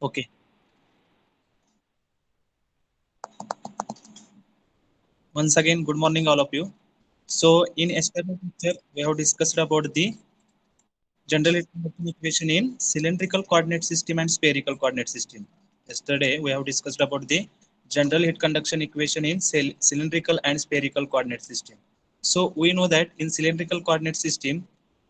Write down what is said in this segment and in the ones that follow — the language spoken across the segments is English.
Okay. Once again, good morning, all of you. So, in yesterday's lecture, we have discussed about the general equation in cylindrical coordinate system and spherical coordinate system. Yesterday, we have discussed about the general heat conduction equation in cylindrical and spherical coordinate system. So, we know that in cylindrical coordinate system,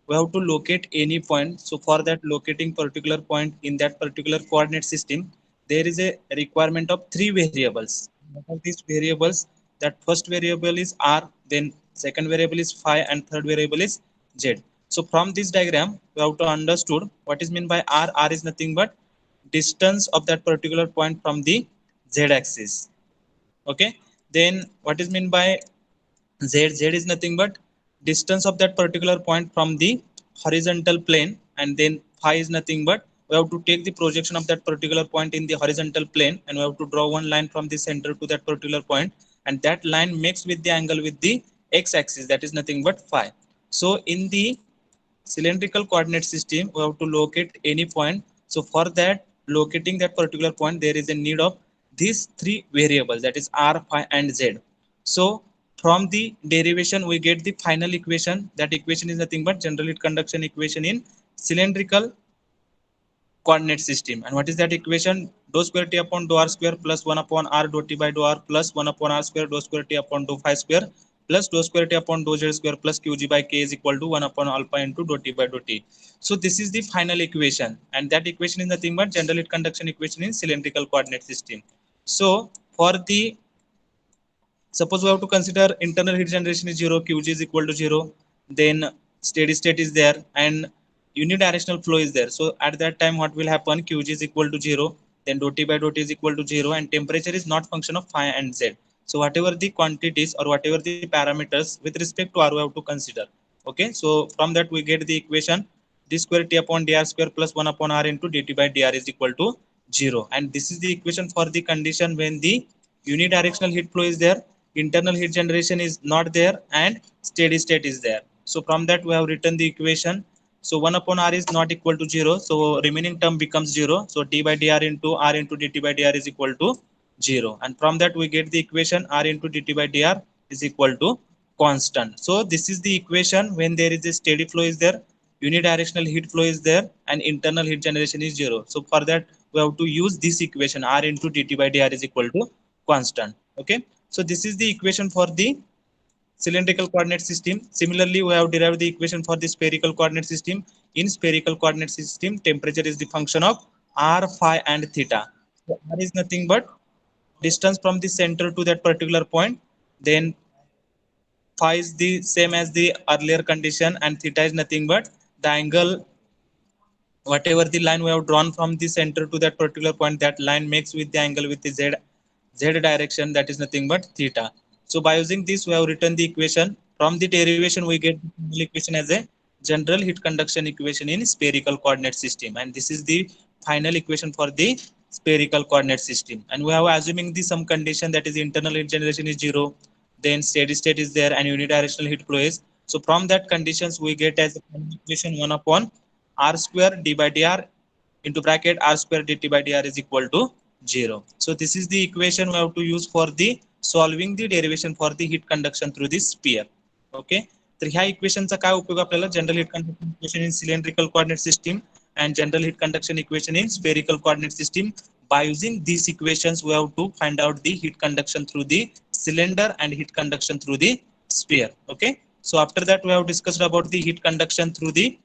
we have to locate any point. So, for that locating particular point in that particular coordinate system, there is a requirement of three variables. What are these variables? That first variable is r, then second variable is phi, and third variable is z. So from this diagram we have to understood what is meant by r. R is nothing but distance of that particular point from the z axis. Okay, then what is meant by z? Z is nothing but distance of that particular point from the horizontal plane, and then phi is nothing but we have to take the projection of that particular point in the horizontal plane, and we have to draw one line from the center to that particular point, and that line makes with the angle with the x axis, that is nothing but phi. So in the cylindrical coordinate system we have to locate any point. So for that locating that particular point, there is a need of these three variables, that is r, phi, and z. So from the derivation we get the final equation. That equation is nothing but general heat conduction equation in cylindrical coordinate system. And what is that equation? Dou square t upon dou r square plus 1 upon r dou t by dou r plus 1 upon r square dou square t upon dou phi square plus dou square t upon dou z square plus qg by k is equal to 1 upon alpha into dou t by dou t. So this is the final equation, and that equation is nothing but general heat conduction equation in cylindrical coordinate system. So for the suppose we have to consider internal heat generation is 0, qg is equal to 0, then steady state is there, and unidirectional flow is there. So at that time what will happen? Qg is equal to 0, then dou t by dou t is equal to 0, and temperature is not function of phi and z. So whatever the quantities or whatever the parameters with respect to r we have to consider. Okay, so from that we get the equation d square t upon dr square plus 1 upon r into dt by dr is equal to 0. And this is the equation for the condition when the unidirectional heat flow is there, internal heat generation is not there, and steady state is there. So from that we have written the equation. So 1 upon r is not equal to 0, so remaining term becomes 0. So d by dr into r into dt by dr is equal to 0, and from that we get the equation r into dt by dr is equal to constant. So this is the equation when there is a steady flow is there, unidirectional heat flow is there, and internal heat generation is 0. So for that we have to use this equation r into dt by dr is equal to constant. Okay, so this is the equation for the cylindrical coordinate system. Similarly, we have derived the equation for the spherical coordinate system. In spherical coordinate system, temperature is the function of r, phi, and theta. So r is nothing but distance from the center to that particular point. Then phi is the same as the earlier condition, and theta is nothing but the angle, whatever the line we have drawn from the center to that particular point, that line makes with the angle with the z direction, that is nothing but theta. So by using this we have written the equation. From the derivation we get the equation as a general heat conduction equation in spherical coordinate system, and this is the final equation for the spherical coordinate system. And we have assuming the some condition, that is internal heat generation is 0, then steady state is there, and unidirectional heat flow is. So from that conditions we get as a equation 1 upon r square d by dr into bracket r square dt by dr is equal to 0. So this is the equation we have to use for the solving the derivation for the heat conduction through this sphere. Okay, तर ह्या इक्वेशनचा काय उपयोग आपल्याला? General heat conduction equation in cylindrical coordinate system and general heat conduction equation in spherical coordinate system. By using these equations we have to find out the heat conduction through the cylinder and heat conduction through the sphere. Okay, so after that we have discussed about the heat conduction through the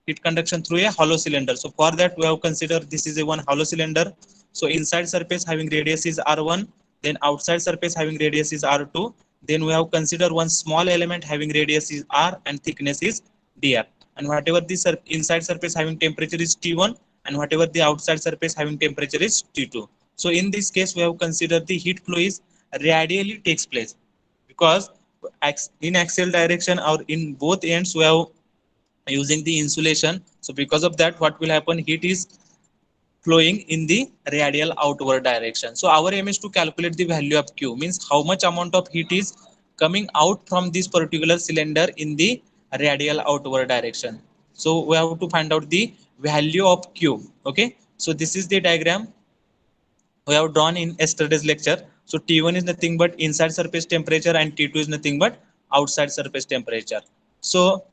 heat conduction through a hollow cylinder. So for that we have considered this is a one hollow cylinder. So inside surface having radius is r1, then outside surface having radius is r2. Then we have considered one small element having radius is r and thickness is dr. And whatever the inside surface having temperature is T1, and whatever the outside surface having temperature is T2. So in this case we have considered the heat flow is radially takes place, because in axial direction or in both ends we have using the insulation. So because of that what will happen? Heat is flowing in the radial outward direction. So our aim is to calculate the value of Q, means how much amount of heat is coming out from this particular cylinder in the radial outward direction. So we have to find out the value of Q. Okay, So this is the diagram we have drawn in yesterday's lecture. So T1 is nothing but inside surface temperature and T2 is nothing but outside surface temperature. So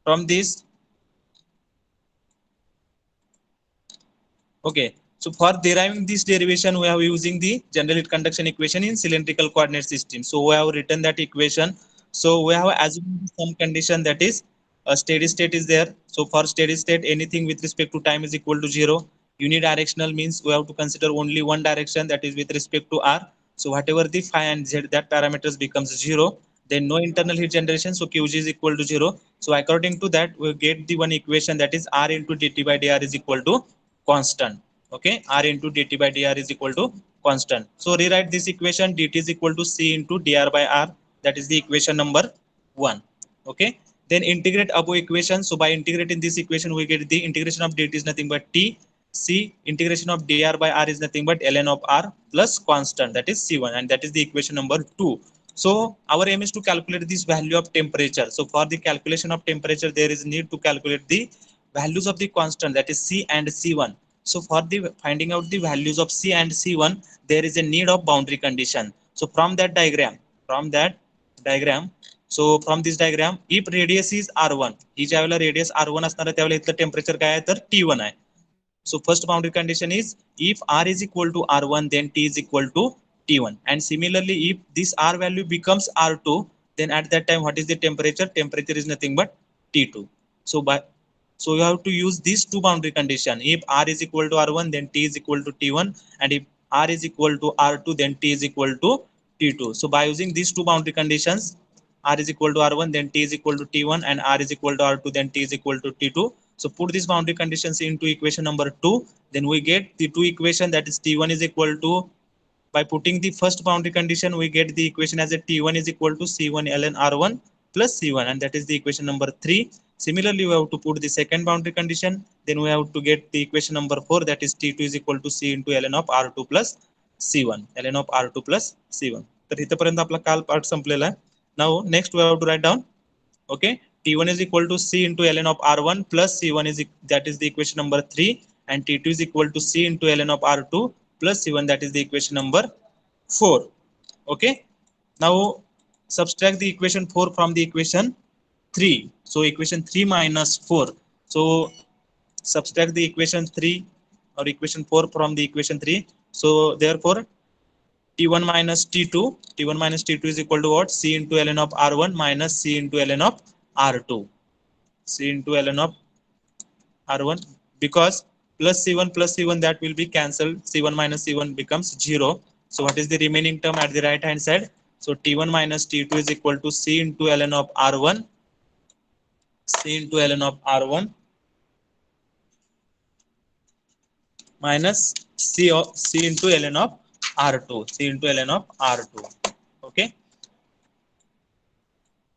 from this, okay, so for deriving this derivation, we are using the general heat conduction equation in cylindrical coordinate system. So we have written that equation. So we have assumed some condition, that is a steady state is there. So for steady state, anything with respect to time is equal to 0. Unidirectional means we have to consider only one direction, that is with respect to r. So whatever the phi and z, that parameters becomes 0. Then no internal heat generation, so Qg is equal to 0. So according to that, we get the one equation, that is r into dt by dr is equal to constant. Okay, r into dt by dr is equal to constant. So rewrite this equation, dt is equal to c into dr by r, that is the equation number 1. Okay, then integrate above equation. So by integrating this equation, we get the integration of dt is nothing but t, c integration of dr by r is nothing but ln of r plus constant, that is c1, and that is the equation number 2. So our aim is to calculate this value of temperature. So for the calculation of temperature, there is need to calculate the values of the constant, that is c and c1. So for the finding out the values of c and c1, there is a need of boundary condition. So from that diagram, so from this diagram, if radius is r1, ही ज्या वेळेला radius r1 असणार आहे त्यावेळेला इथलं temperature काय आहे तर t1 आहे. So first boundary condition is, if r is equal to r1, then t is equal to t1. And similarly, if this r value becomes r2, then at that time what is the temperature? Temperature is nothing but t2. So you have to use these two boundary condition. If r is equal to r1, then t is equal to t1, and if r is equal to r2, then t is equal to t2. So by using these two boundary conditions, r is equal to r1, then t is equal to t1, and r is equal to r2, then t is equal to t2. So put these boundary conditions into equation number 2. Then we get the two equation, that is t1 is equal to, by putting the first boundary condition, we get the equation as a t1 is equal to c1 ln r1 plus c1, and that is the equation number 3. Similarly, we have to put the second boundary condition. Then we have to get the equation number 4, that is t2 is equal to c into ln of r2 plus c1, ln of r2 plus c1. तर इथपर्यंत आपला काल part संपलेला आहे. Now next we have to write down. Okay, t1 is equal to c into ln of r1 plus c1 is, that is the equation number 3, and t2 is equal to c into ln of r2 plus c1, that is the equation number 4. Okay, now subtract the equation 4 from the equation 3. So equation 3 minus 4. So subtract the equation 3 or equation 4 from the equation 3. So therefore t1 minus t2, t1 minus t2 is equal to what? C into ln of r1 minus c into ln of r2, c into ln of r1, because plus c1 that will be cancelled. C1 minus c1 becomes 0. So what is the remaining term at the right hand side? So t1 minus t2 is equal to c into ln of r1, c into ln of r1 minus c into ln of r2, c into ln of r2. Okay,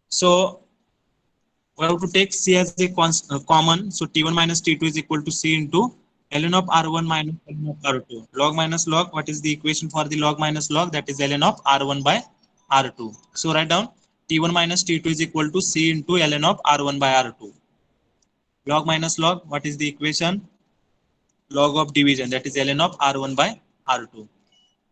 so we have to take c as a common. So t1 minus t2 is equal to c into ln of r1 minus ln of r2. Log minus log, what is the equation for the log minus log? That is ln of r1 by r2. So write down t1 minus t2 is equal to c into ln of r1 by r2. Log minus log, what is the equation? Log of division, that is ln of r1 by r2.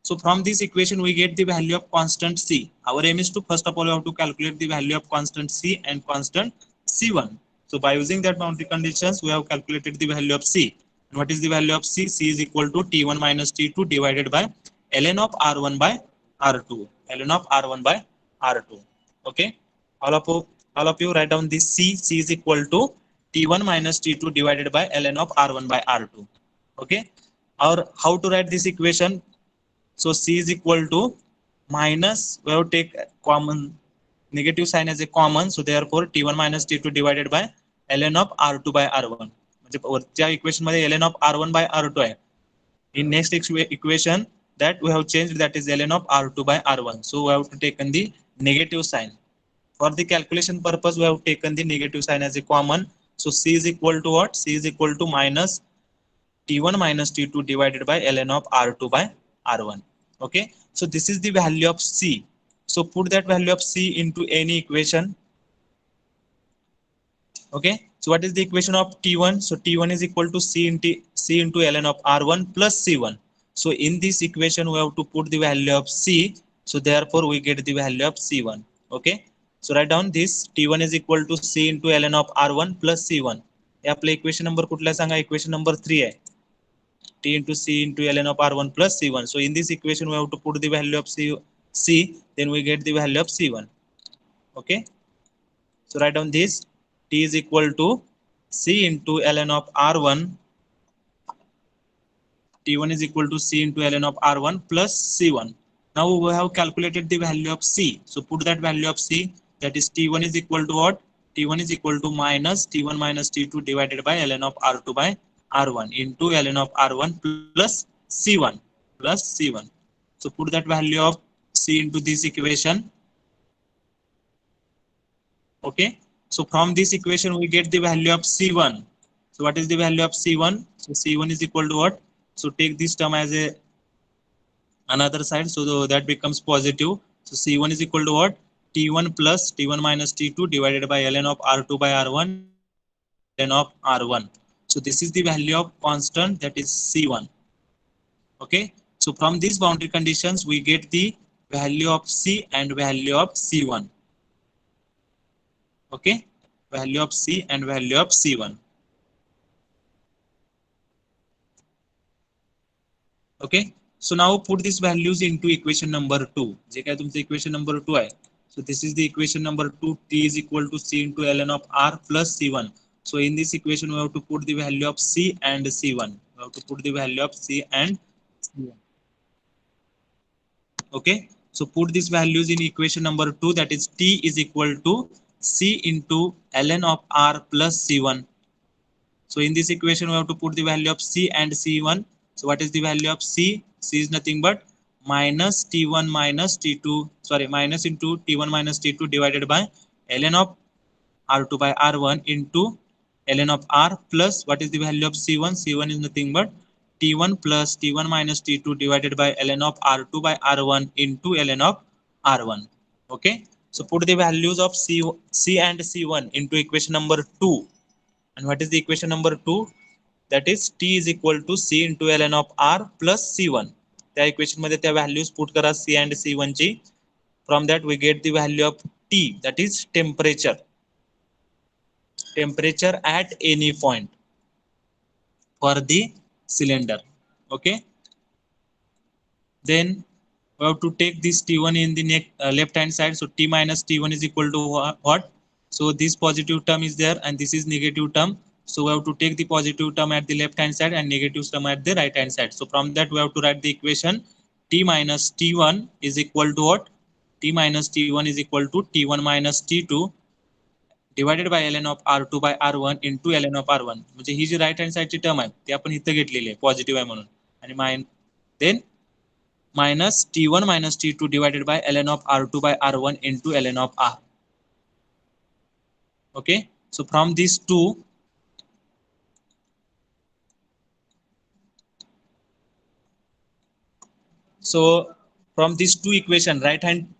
So from this equation, we get the value of constant c. Our aim is to, first of all, we have to calculate the value of constant c and constant c1. So by using that boundary conditions, we have calculated the value of c. And what is the value of c? C is equal to t1 minus t2 divided by ln of r1 by r2. ln of r1 by r2. Okay, all of you write down this c. C is equal to t1 minus t2 divided by ln of r1 by r2. Okay, or how to write this equation? So c is equal to minus, we have to take common negative sign as a common. So therefore t1 minus t2 divided by ln of r2 by r1. म्हणजे वरच्या equation मध्ये ln of r1 by r2 आहे. In next equation that we have changed, that is ln of r2 by r1. So we have to taken the negative sign. For the calculation purpose, we have taken the negative sign as a common. So c is equal to what? C is equal to minus t1 minus t2 divided by ln of r2 by r1. Okay, so this is the value of c. So put that value of c into any equation. Okay, So what is the equation of T1? So T1 is equal to C into ln of R1 plus C1. So in this equation we have to put the value of C. So therefore we get the value of C1. Okay. So write down this T1 is equal to C into ln of R1 plus C1. हे आपलं equation number कुठला सांगा? Equation number 3 आहे. T into C into ln of R1 plus C1. So in this equation we have to put the value of C, then we get the value of C1. Okay. So write down this T is equal to C into ln of R1. T1 is equal to C into ln of R1 plus C1. Now we have calculated the value of C. So put that value of C, that is T1 is equal to what? T1 is equal to minus T1 minus T2 divided by ln of R2 by R1 into ln of R1 plus C1 plus C1. So put that value of C into this equation. Okay. So from this equation we get the value of C1. So what is the value of C1? So C1 is equal to what? So take this term as a another side, so that becomes positive. So C1 is equal to what? T1 plus T1 minus T2 divided by ln of R2 by R1 ln of R1. So this is the value of constant, that is C1. Okay. So from these boundary conditions we get the value of C and value of C1. Okay. Value of C and value of C1. Okay. So now put these values into equation number 2. जे काय तुमचं equation number 2 आहे. So this is the equation number 2. T is equal to C into ln of R plus C1. So in this equation we have to put the value of C and C1. We have to put the value of C and C1. Okay. So put these values in equation number 2, that is T is equal to C into ln of R plus C1. So in this equation, we have to put the value of C and C1. So what is the value of C? C is nothing but minus T1 minus T2, sorry, minus into T1 minus T2 divided by ln of R2 by R1 into ln of R plus what is the value of C1? C1 is nothing but T1 plus T1 minus T2 divided by ln of R2 by R1 into ln of R1. Okay. So put the values of C and C1 into equation number 2. And what is the equation number 2? That is T is equal to C into ln of R plus C1. त्या equation मध्ये त्या values put करा C and C1 ची. From that we get the value of T, that is temperature. Temperature at any point for the cylinder. Okay. Then we have to take this T1 in the left hand side. So T minus T1 is equal to what? So this positive term is there and this is negative term. So we have to take the positive term at the left hand side and negative term at the right hand side. So from that we have to write the equation T minus T1 is equal to what? T minus T1 is equal to T1 minus T2 divided by ln of R2 by R1 into ln of R1. म्हणजे ही जी right hand साइडची term आहे ती आपण इथं घेतलेली आहे positive आहे म्हणून आणि then minus T1 minus T2 divided by ln of R2 by R1 into ln of R. Okay. So from these two, so from these two equation, right hand,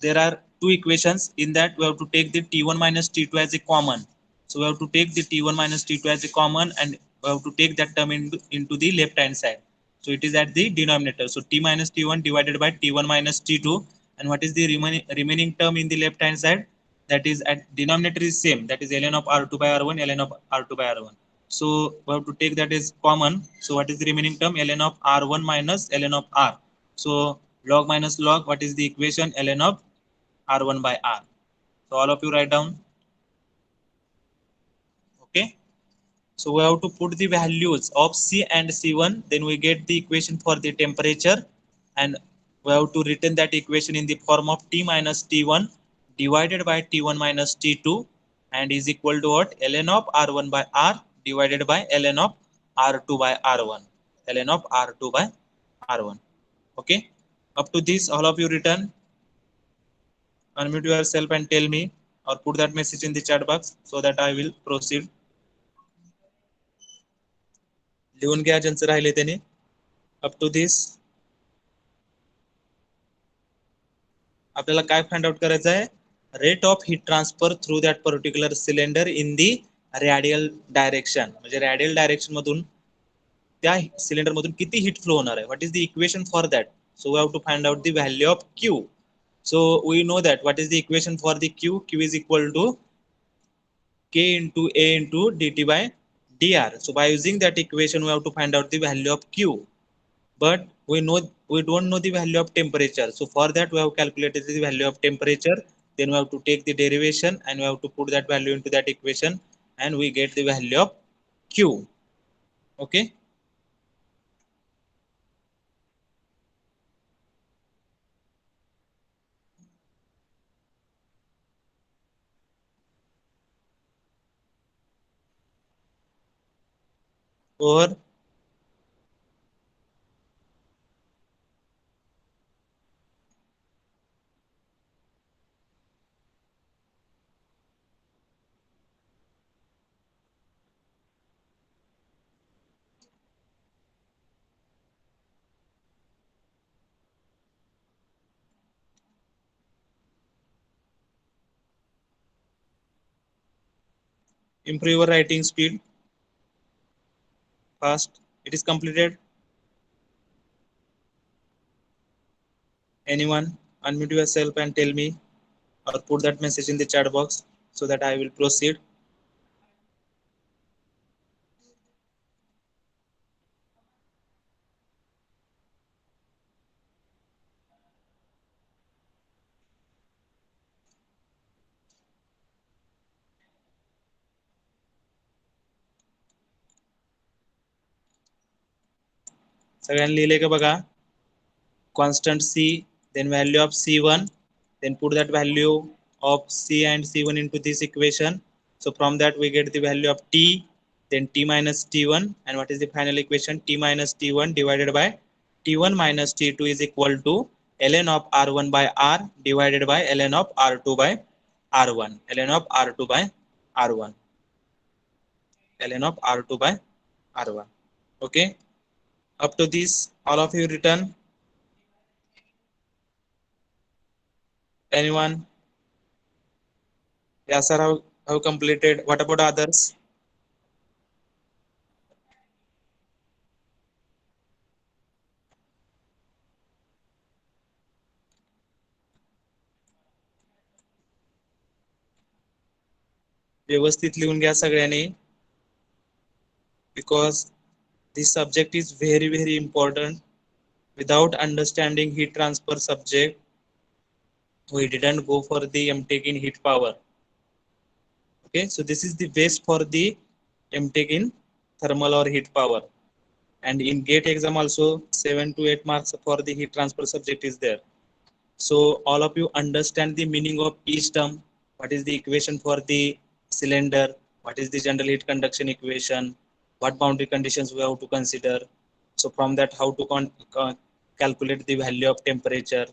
there are two equations. In that we have to take the T1 minus T2 as a common. So we have to take the T1 minus T2 as a common and we have to take that term into the left hand side. So it is at the denominator. So T minus T1 divided by T1 minus T2. And what is the remaining term in the left hand side? That is at denominator is same. That is ln of R2 by R1, ln of R2 by R1. So we have to take that as common. So what is the remaining term? ln of R1 minus ln of R. So log minus log, what is the equation? ln of R1 by R. So all of you write down. Okay. So we have to put the values of C and C1. Then we get the equation for the temperature. And we have to written that equation in the form of T minus T1 divided by T1 minus T2 and is equal to what? ln of R1 by R divided by ln of R2 by R1. ln of R2 by R1. Okay. Up to this, all of you written. Unmute yourself and tell me or put that message in the chat box so that I will proceed. लिहून घ्या ज्यांचं राहिले त्याने. Up to this आपल्याला काय find out करायचं आहे? Rate of heat transfer through that particular cylinder in the radial direction, म्हणजे रॅडियल डायरेक्शन मधून त्या सिलेंडर मधून किती हीट फ्लो होणार आहे. What is the equation for that? So we have to find out the value of Q. So we know that what is the equation for the q? Q is equal to k into a into dt by dr. So by using that equation we have to find out the value of q, but we don't know the value of temperature. So for that we have calculated the value of temperature, then we have to take the derivation and we have to put that value into that equation and we get the value of q. Okay, or improve your writing speed fast. It is completed. Anyone unmute yourself and tell me or put that message in the chat box so that I will proceed. सगळ्यांनी लिहिले का बघा? Constant c, then value of c1, then put that value of c and c1 into this equation. So from that we get the value of t, then t minus t1, and what is the final equation? T minus t1 divided by t1 minus t2 is equal to ln of r1 by r divided by ln of r2 by r1. ln of r2 by r1. ln of r2 by r1. Okay, up to this all of you written? Anyone? Yeah, sir, have completed. What about others? व्यवस्थित लिहून घ्या सगळ्यांनी, because this subject is very very important. Without understanding heat transfer subject, we didn't go for the MTech in heat power. Okay, so this is the base for the MTech in thermal or heat power. And in GATE exam also 7 to 8 marks for the heat transfer subject is there. So all of you understand the meaning of each term. What is the equation for the cylinder? What is the general heat conduction equation? What boundary conditions we have to consider? So from that, how to calculate the value of temperature?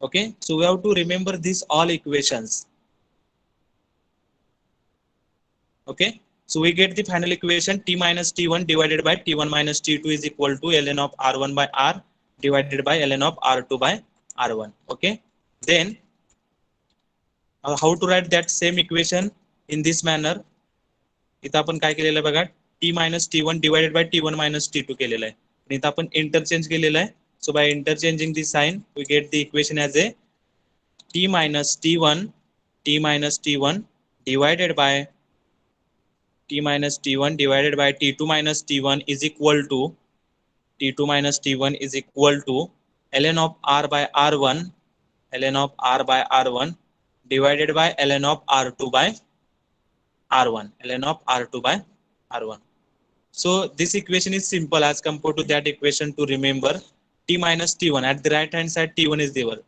Okay, so we have to remember these all equations. Okay, so we get the final equation t minus t1 divided by t1 minus t2 is equal to ln of r1 by r divided by ln of r2 by r1. Okay, then how to write that same equation in this manner? इथं आपण काय केलेलं आहे बघा, t minus t1 divided by t1 minus t2 केलेलं आहे, आणि इथं आपण इंटरचेंज केलेलं आहे. So by interchanging the sign we get the equation as a t minus t1 divided by t2 minus t1 is equal to ln of r by r1 divided by ln of r2 by r1. So this equation is simple as compared to that equation to remember. T minus t1 at the right hand side, t1 is there,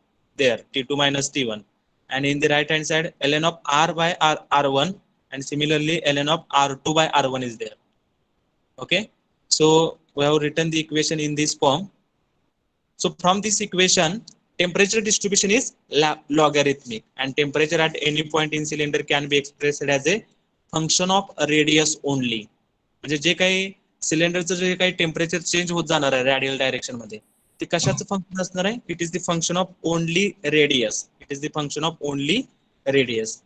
t2 minus t1, and in the right hand side ln of r by r1, and similarly ln of r2 by r1 is there. Okay, so we have written the equation in this form. So from this equation, temperature distribution is logarithmic, and temperature at any point in cylinder can be expressed as a function of radius only. म्हणजे जे काही सिलेंडरचं जे काही temperature change होत जाणार आहे radial direction मध्ये, ते कशाचं function असणार आहे? It is the function of only radius.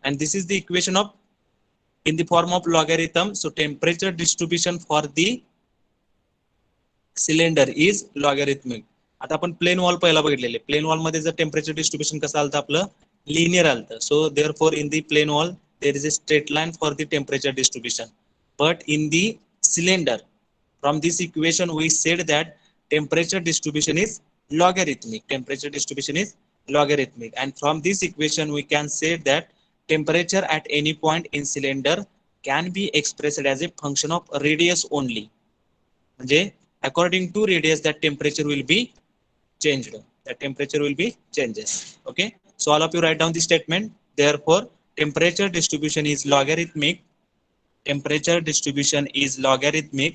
And this is the equation of in the form of logarithm. So temperature distribution for the cylinder is logarithmic. आता आपण प्लेन वॉल पहिला बघितलेले, plane wall मध्ये जर temperature distribution कसं आलं आपलं linear आलं. So therefore in the plane wall there is a straight line for the temperature distribution. But in the cylinder, from this equation we said that temperature distribution is logarithmic. Temperature distribution is logarithmic, and from this equation we can say that temperature at any point in cylinder can be expressed as a function of radius only. म्हणजे according to radius that temperature will be changed. That temperature will be changes. Okay, so all of you write down the statement. Therefore temperature distribution is logarithmic. Temperature distribution is logarithmic,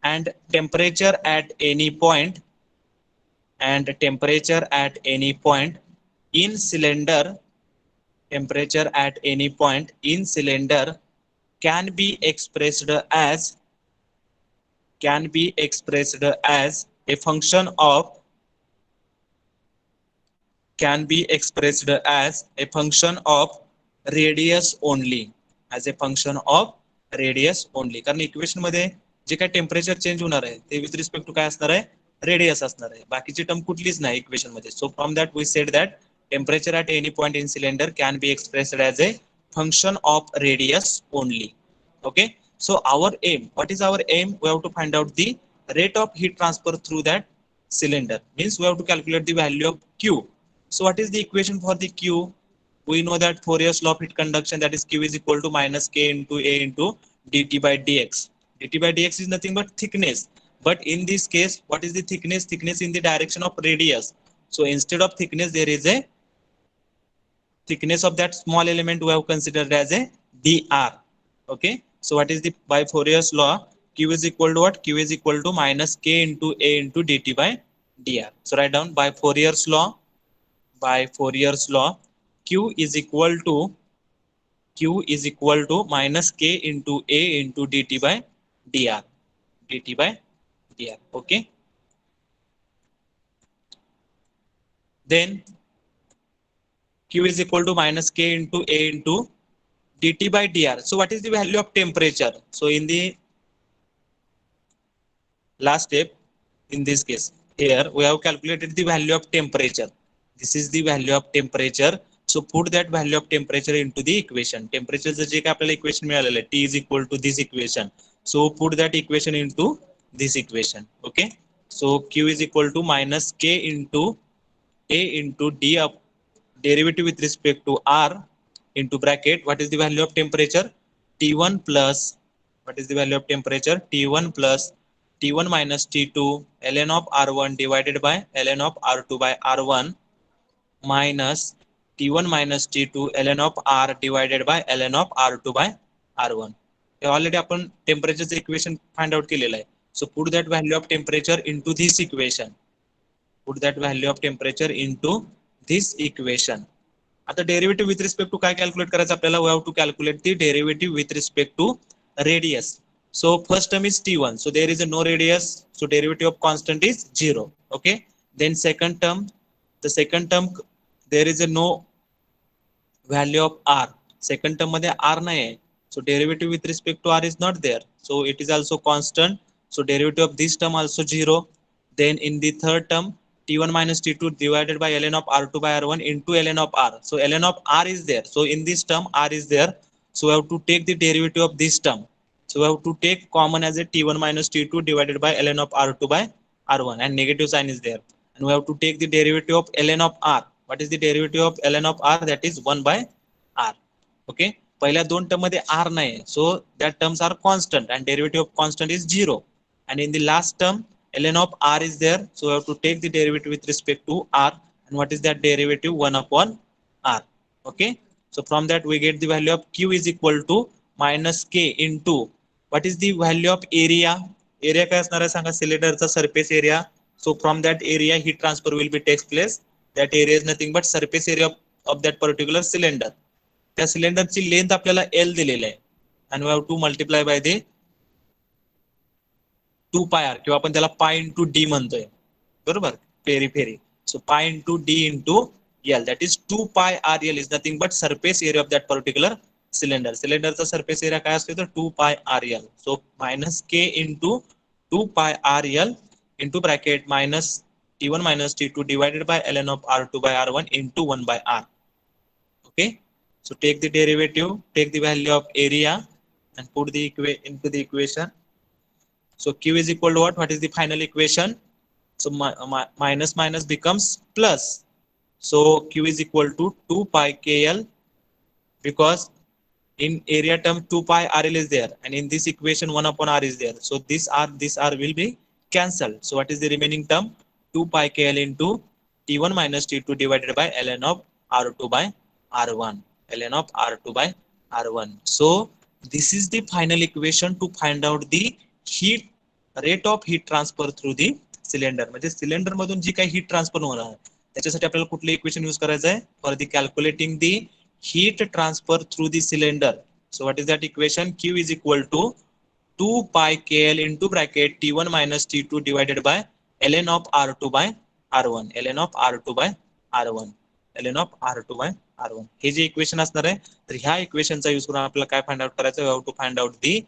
and temperature at any point, in cylinder, temperature at any point in cylinder can be expressed as a function of radius only, as a function of radius only. कारण equation मध्ये जे काय temperature change होणार आहे ते with respect to काय असणार आहे, radius असणार आहे. बाकीची टर्म कुठलीच नाही इक्वेशन मध्ये. So from that we said that temperature at any point in cylinder can be expressed as a function of radius only. Okay, so our aim, what is our aim? We have to find out the rate of heat transfer through that cylinder. Means we have to calculate the value of Q. So what is the equation for the Q? We know that Fourier's law of heat conduction, that is Q is equal to minus K into A into dt by dx. dt by dx is nothing but thickness. But in this case, what is the thickness? Thickness in the direction of radius. So instead of thickness, there is a thickness of that small element we have considered as a dr. Okay, so what is the, by Fourier's law, Q is equal to what? Q is equal to minus K into A into dt by dr. So write down by Fourier's law, Q is equal to minus K into A into dt by dr. Okay, then Q is equal to minus K into A into dt by dr. So what is the value of temperature? So in the last step, in this case here we have calculated the value of temperature. This is the value of temperature. So put that value of temperature into the equation. Temperature जे काय आपल्याला equation मिळालेलं आहे, T is equal to this equation. So put that equation into this equation. Okay, so Q is equal to minus K into A into d of derivative with respect to R into bracket. What is the value of temperature? T1 plus, what is the value of temperature? T1 plus T1 minus T2 ln of R1 divided by ln of R2 by R1 minus T1 minus T2 ln of R divided by ln of R2 by R1. Already आपण टेम्परेचरचं equation find out केलेलं आहे. So put that value of temperature into this equation. आता derivative with respect to काय calculate करायचं आपल्याला? We have to calculate the derivative with respect to radius. So first term is T1, so there is a no radius, so derivative of constant is 0. Okay, then second term, the second term there is a no value of R. Second term मध्ये R नाही आहे, so derivative with respect to R is not there, so it is also constant. So derivative of this term also 0. Then in the third term, T1 minus T2 divided by ln of R2 by R1 into ln of R. So ln of R is there. So in this term R is there. So we have to take the derivative of this term. So we have to take common as a T1 minus T2 divided by ln of R2 by R1, and negative sign is there. And we have to take the derivative of ln of R. What is the derivative of ln of R? That is 1 by R. Okay. पहिल्या दोन term मध्ये R नाही आहे. So that terms are constant and derivative of constant is 0. And in the last term, ln of R is there, so we have to take the derivative with respect to R, and what is that derivative? 1 upon R. Okay, so from that we get the value of Q is equal to minus K into, what is the value of area? Area काय असणार आहे सांगा? सिलेंडरचा surface area. So from that area heat transfer will be takes place. That area is nothing but surface area of that particular cylinder. त्या सिलेंडरची length आपल्याला L दिलेली आहे, and we have to multiply by the 2 pi r, किंवा आपण त्याला पाय into D म्हणतोय, बरोबर, पेरी. So pi into D into L, that is 2 pi RL is nothing but surface area of that particular cylinder. Cylinderचा surface area काय असतो तर 2 pi RL. So minus K into 2 pi RL into bracket minus T1 minus T2 divided by ln of R2 by R1 into 1 by R. Okay, so take the derivative, take the value of area and put the into the equation. So Q is equal to what? What is the final equation? So minus minus becomes plus. So Q is equal to 2 pi KL, because in area term 2 pi RL is there, and in this equation 1 upon R is there. So this R will be cancelled. So what is the remaining term? 2 pi KL into T1 minus T2 divided by ln of R2 by R1. ln of R2 by R1. So this is the final equation to find out the heat rate of heat transfer through the cylinder. म्हणजे cylinder मधून जी काही heat transfer होणार त्याच्यासाठी आपल्याला कुठले equation use करायचं आहे for the calculating the heat transfer through the cylinder. So what is that equation? Q is equal to 2 pi KL into bracket T1 minus T2 divided by ln of R2 by R1. ln of R2 by R1. ln of R2 by R1. हे जे equation असणार आहे तर ह्या इक्वेशनचा use करून आपल्याला काय find out करायचं how to find out the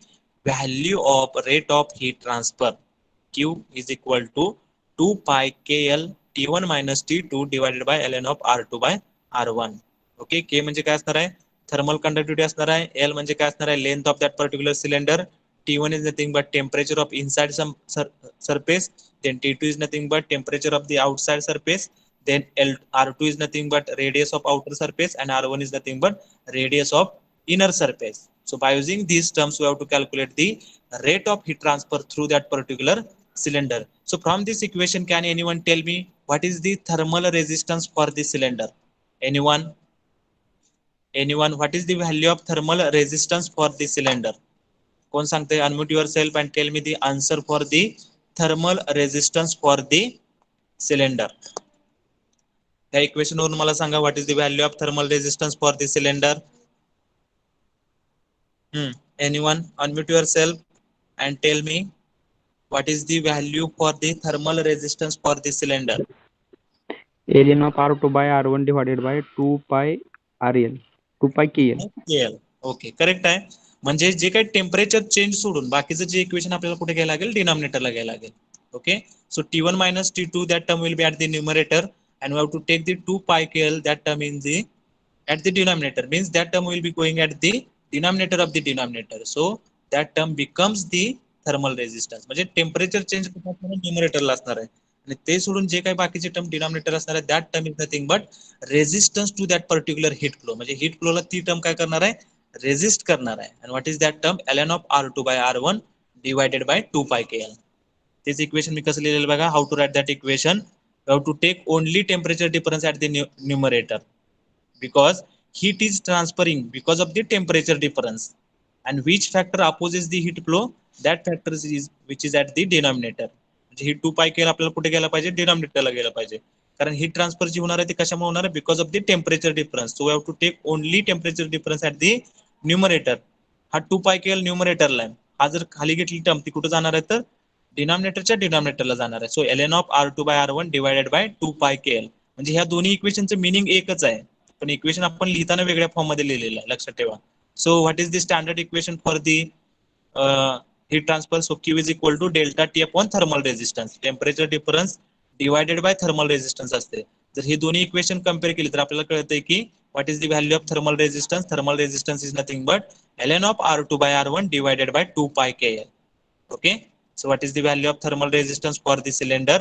value of rate of heat transfer. Q is equal to 2 pi KL T1 minus T2 divided by ln of R2 by R1. Okay, के म्हणजे काय असणार आहे thermal conductivity असणार आहे. L म्हणजे काय असणार आहे length of that particular cylinder. T1 is nothing but temperature of inside some surface. Then T2 is nothing but temperature of the outside surface. Then R2 is nothing but radius of outer surface, and R1 is nothing but radius of inner surface. So by using these terms we have to calculate the rate of heat transfer through that particular cylinder. So from this equation can anyone tell me what is the thermal resistance for the cylinder? Anyone? What is the value of thermal resistance for the cylinder? कोण सांगते? Unmute yourself and tell me the answer for the thermal resistance for the cylinder. त्या equation वरून मला सांगा what is the value of thermal resistance for the cylinder? Anyone? Unmute yourself and tell me what is the value for the thermal resistance for the cylinder? ln of R2 by R1 divided by 2 pi RL. 2 pi KL. Okay, correct आहे. म्हणजे जे काही temperature change सोडून बाकीचं जे equation आपल्याला कुठे घ्यायला लागेल डिनॉमिनेटरला घ्यायला लागेल. Okay, so T1 minus T2 that term will be at the numerator and we have to take the 2 pi KL that term in the at the denominator, means that term will be going at the denominator of the denominator. So that term becomes the thermal resistance. म्हणजे temperature change करताना न्यूमरेटरला असणार आहे आणि ते सोडून जे काही बाकीचे term denominator असणार आहे that term is nothing but resistance to that particular heat flow. म्हणजे हीट फ्लोला ती टर्म काय करणार आहे रेजिस्ट करणार आहे. आणि what is that term ln of R2 by R1 divided by 2 pi KL. तेच इक्वेशन मी कसं लिहिलेलं बघा. How to write that equation? You have to take only temperature difference at the numerator because heat is transferring because of the temperature difference, and which factor opposes the heat flow? That factor is which is at the denominator. म्हणजे ही 2 pi KL आपल्याला कुठे गेला पाहिजे डिनॉमिनेटरला गेला पाहिजे, कारण heat transfer जी होणार आहे ती कशामुळे होणार आहे because of the temperature difference. So we have to take only temperature difference at the numerator. हा 2 pi KL न्यूमरेटरला आहे. हा जर खाली घेतली टर्म ती कुठे जाणार आहे तर डिनॉमिनेटरच्या डिनॉमिनेटरला जाणार आहे. सो ln of R2 by R1 divided by 2 pi KL. म्हणजे ह्या दोन्ही इक्वेशनचं मिनिंग एकच आहे, पण इक्वेशन आपण लिहिताना वेगळ्या फॉर्म मध्ये लिहिलेलं आहे, लक्षात ठेवा. So what is the standard equation for the heat transfer? So Q is equal to delta T upon thermal resistance. Temperature difference divided by thermal resistance असते. जर ही दोन्ही इक्वेशन कम्पेअर केली तर आपल्याला कळतंय की what is the value of thermal resistance? Thermal resistance is nothing but ln of R2 by R1 divided by 2 pi KL. Okay, so what is the value of thermal resistance for the cylinder?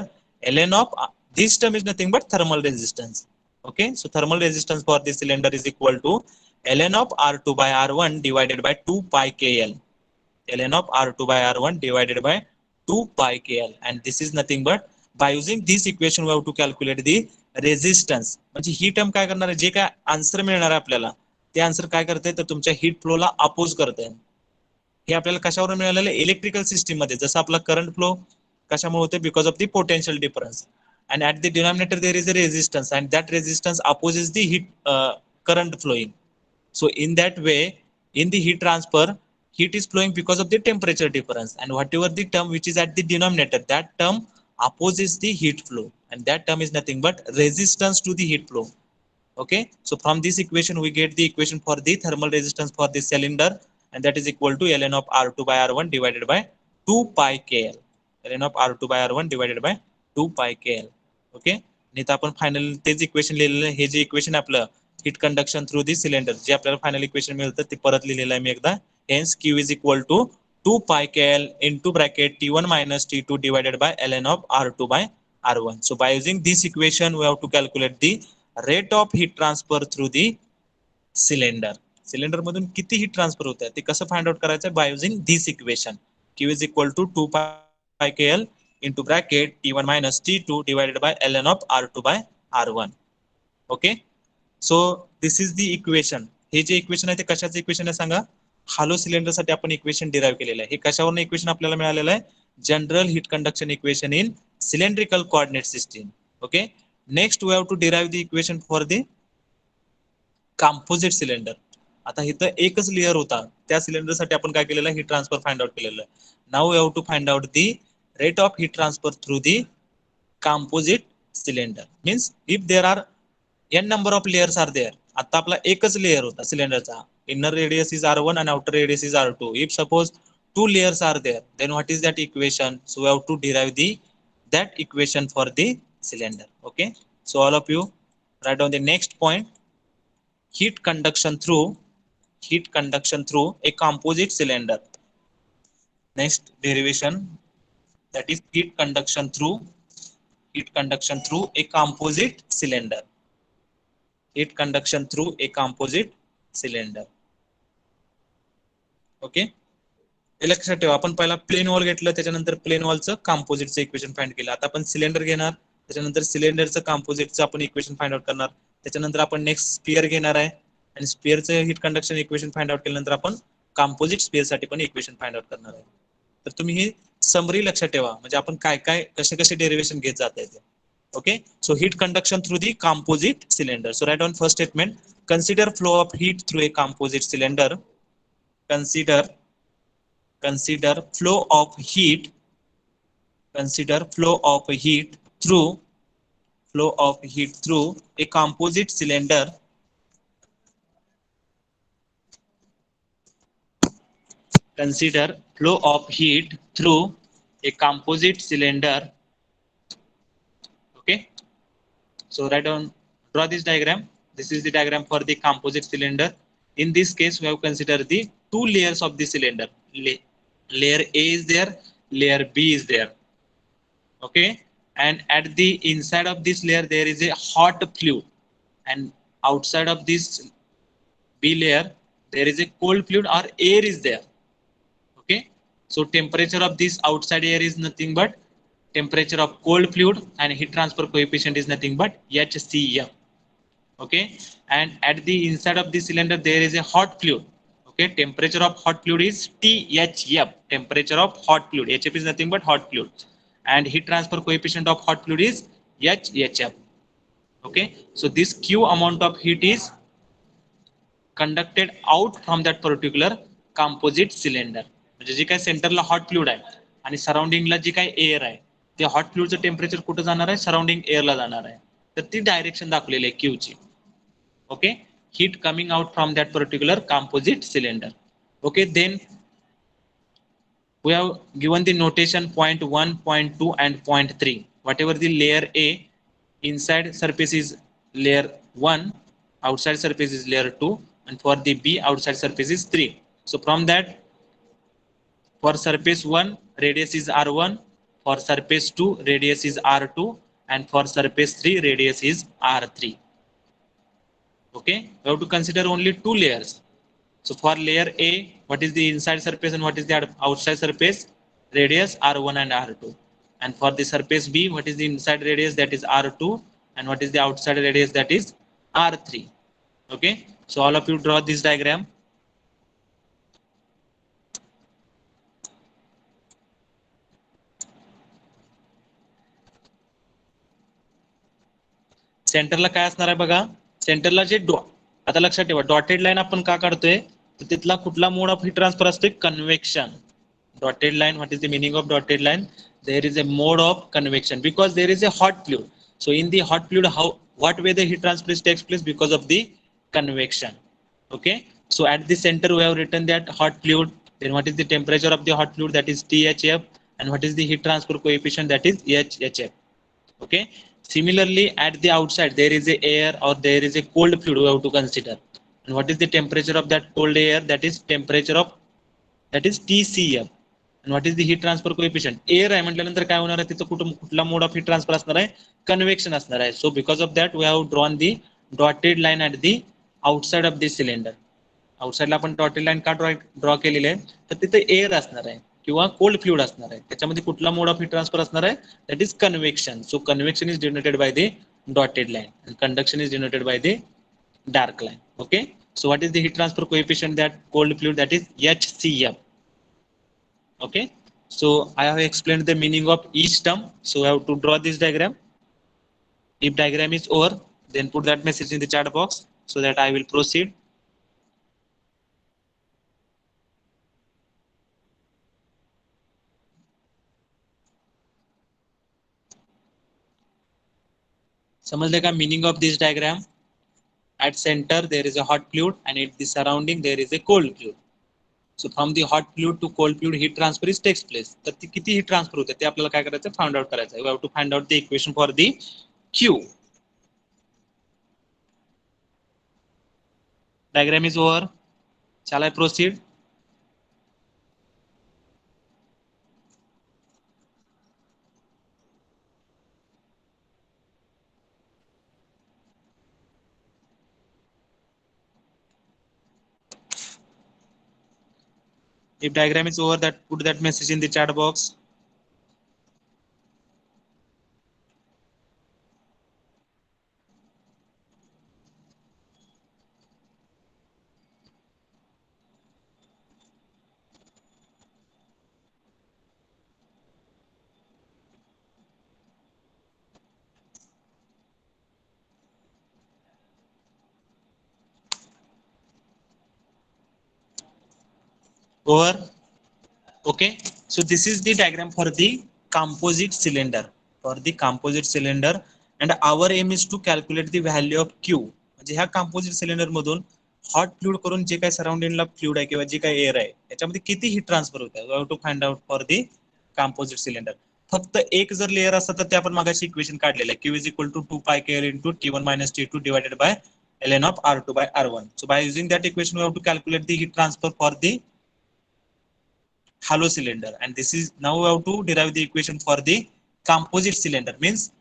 ln of this term is nothing but thermal resistance. Okay, so thermal resistance for the cylinder is equal to ln of R2 by R1 divided by 2 pi KL. ln of R2 by R1 divided by 2 pi KL, and this is nothing but by using this equation we have to calculate the resistance. म्हणजे ही term काय करणार आहे, जे काय answer मिळणार आहे आपल्याला ते answer काय करते तर तुमच्या हीट फ्लोला अपोज करते. हे आपल्याला कशावरून मिळालेलं इलेक्ट्रिकल सिस्टीम मध्ये. जसं आपला करंट फ्लो कशामुळे होते because of the potential difference, and at the denominator there is a resistance and that resistance opposes the heat current flowing. So in that way in the heat transfer heat is flowing because of the temperature difference, and whatever the term which is at the denominator that term opposes the heat flow, and that term is nothing but resistance to the heat flow. Okay, so from this equation we get the equation for the thermal resistance for the cylinder, and that is equal to ln of R2 by R1 divided by 2 pi KL. ln of R2 by R1 divided by 2 pi KL. Okay, नाही तर आपण final तेच equation लिहिलेलं आहे. हे जे equation आपलं heat conduction through the cylinder जे आपल्याला फायनल इक्वेशन मिळतं ते परत लिहिलेलं आहे मी एकदा. Hence Q is equal to 2 pi KL into bracket T1 minus T2 divided by ln of R2 by R1. So by using this equation we have to calculate the rate of heat transfer through the cylinder. Cylinder मधून किती heat transfer होत आहे ते कसं find out करायचं by using this equation. Q is equal to 2 pi KL into bracket T1 minus T2 divided by ln of R2 by R1. Okay, so this is the equation. हे जे equation आहे ते कशाचं equation आहे सांगा. हालो cylinder साठी आपण equation derive केलेलं आहे. हे कशावरून इक्वेशन आपल्याला मिळालेलं आहे. General heat conduction equation in cylindrical coordinate system. Okay, next we have to derive the equation for the composite cylinder. आता इथं एकच लेअर होता, त्या सिलेंडर साठी आपण काय केलेलं आहे, हीट ट्रान्सफर फाइंड आउट केलेलं आहे. Now we have to find out the rate of heat transfer through the composite cylinder. Means if there are n number of layers are there. आता आपला एकच लेयर होता सिलेंडरचा. Inner radius is R1 and outer radius is R2. If suppose two layers are there, then what is that equation? So we have to derive that equation for the cylinder. Okay, so all of you write down the next point. Heat conduction through a composite cylinder. Next derivation, that is heat conduction through a composite cylinder. Heat conduction through a composite cylinder. Okay, हे लक्षात ठेवा. आपण पहिला plane wall घेतलं, त्याच्यानंतर plane वॉलचं कंपोजिटचं equation find केलं. आता आपण सिलेंडर घेणार, त्याच्यानंतर सिलेंडरचं कंपोजिटचं आपण इक्वेशन फाइंड आउट करणार. त्याच्यानंतर आपण नेक्स्ट स्पियर घेणार आहे आणि स्पियरचं heat conduction equation find out केल्यानंतर आपण कंपोजिट स्पियर साठी पण इक्वेशन फाइंड आउट करणार आहे. तर तुम्ही ही समरी लक्षात ठेवा, म्हणजे आपण काय काय कसे कसे डेरिव्हेशन घेत जात आहे. Okay, so heat conduction through the composite cylinder. So write down first statement. Consider flow of heat through a composite cylinder. Consider flow of heat. Consider flow of heat through a composite cylinder. Consider flow of heat through a composite cylinder. Okay, so write down, draw this diagram. This is the diagram for the composite cylinder. In this case we have considered the two layers of the cylinder. Layer A is there, layer B is there. Okay, and at the inside of this layer there is a hot fluid, and outside of this B layer there is a cold fluid or air is there. Okay, so temperature of this outside air is nothing but temperature of cold fluid, and heat transfer coefficient is nothing but HCF. Okay, and at the inside of the cylinder there is a hot fluid. Okay, temperature of hot fluid is THF. Temperature of hot fluid, HF is nothing but hot fluid, and heat transfer coefficient of hot fluid is HF. Okay, so this Q amount of heat is conducted out from that particular composite cylinder. म्हणजे जे काय सेंटरला hot fluid आहे आणि सराउंडिंगला जी काय air आहे, ते hot फ्लुइडचं temperature कुठं जाणार आहे, सराउंडिंग एअरला जाणार आहे. तर ती डायरेक्शन दाखवलेली आहे क्यूची. Okay, heat coming out from that particular composite cylinder. Okay, then we have given the notation point 1, point 2 and point 3. Whatever the layer A, inside surface is layer 1, outside surface is layer 2, and for the B, outside surface is 3. So from that, for surface 1 radius is R1, for surface 2 radius is R2, and for surface 3 radius is R3. Okay, we have to consider only two layers. So for layer A, what is the inside surface and what is the outside surface? Radius R1 and R2. And for the surface B, what is the inside radius? That is R2, and what is the outside radius? That is R3. Okay, so all of you draw this diagram. सेंटरला काय असणार आहे बघा, सेंटरला जे आता लक्षात ठेवा, dotted line आपण का काढतोय, तर तिथला कुठला मोड ऑफ हीट ट्रान्सफर असते, convection. Dotted line, what is the meaning of dotted line? There is a mode of convection because there is a hot fluid. So in the hot fluid, what way the heat transfer takes place? Because of the convection. Okay. So at the center we have written that hot fluid. Then what is the temperature of the hot fluid? That is THF. And what is the heat transfer coefficient? That is HHF. Okay. Similarly, at the outside there is a air or there is a cold fluid we have to consider. And what is the temperature of that cold air? That is temperature of, that is TCF. And what is the heat transfer coefficient? Air आहे म्हटल्यानंतर काय होणार आहे, तिथं कुठला mode of heat transfer असणार आहे, convection असणार आहे. So because of that we have drawn the dotted line at the outside of the cylinder. आउटसाइडला आपण डॉटेड लाईन का ड्रॉ केलेली आहे, तर तिथे एअर असणार आहे किंवा कोल्ड फ्लुइड असणार आहे. त्याच्यामध्ये कुठला मोड ऑफ हीट ट्रान्सफर असणार आहे, that is convection. So convection is denoted by the dotted line and conduction is denoted by the dark line. Okay, so what is the heat transfer coefficient that cold fluid? That is HCF. Okay, so I have explained the meaning of each term. So I have to draw this diagram. If diagram is over, then put that message in the chat box so that I will proceed. समझले का meaning of this diagram? At center there is a hot fluid and at the surrounding there is a cold fluid. So from the hot fluid to cold fluid heat transfer is takes place. तर ती किती heat transfer होते ते आपल्याला काय करायचं, find out करायचं आहे. We have to find out the equation for the Q. Diagram is over. Shall I proceed? If diagram is over, that put that message in the chat box. Over. Okay, so this is the diagram for the composite cylinder. For the composite cylinder, and our aim is to calculate the value of Q. म्हणजे ह्या composite cylinder मधून hot fluid करून जे काही सराउंडिंगला fluid आहे किंवा जे काही air आहे याच्यामध्ये किती हीट ट्रान्सफर होत आहे, we have to find out for the composite cylinder. फक्त एक जर लेअर असतं तर ते आपण मागाशी इक्वेशन काढलेलं आहे, Q is equal to 2 pi KL into T1 minus T2 divided by ln of R2 by R1. So by using that equation we have to calculate the heat transfer for the hollow cylinder, and this is now we have to derive the equation for the composite cylinder. Means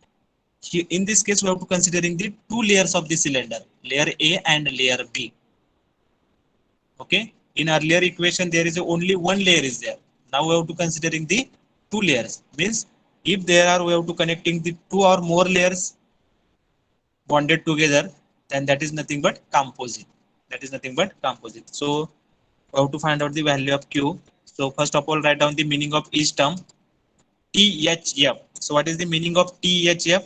in this case we have to considering the two layers of the cylinder, layer A and layer B. Okay, in earlier equation there is only one layer is there. Now we have to considering the two layers. Means if there are, we have to connecting the two or more layers bonded together, then that is nothing but composite. That is nothing but composite. So we have to find out the value of Q. So first of all, write down the meaning of each term. THF. So what is the meaning of THF?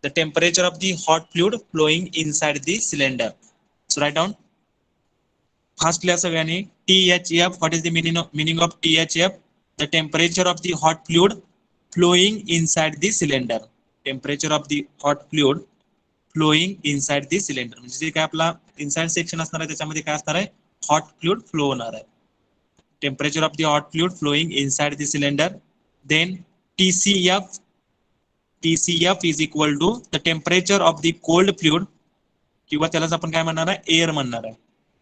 The temperature of the hot fluid flowing inside the cylinder. So write down. First class again, THF. What is the meaning of THF? The temperature of the hot fluid flowing inside the cylinder. Temperature of the hot fluid flowing inside the cylinder. म्हणजे जे काय आपला inside section असणार आहे त्याच्यामध्ये काय असणार आहे, hot fluid flow होणार आहे. Temperature of the hot fluid flowing inside the cylinder. Then TCF is equal to the temperature of the cold fluid, किंवा त्यालाच आपण काय म्हणणार आहे, एअर म्हणणार आहे.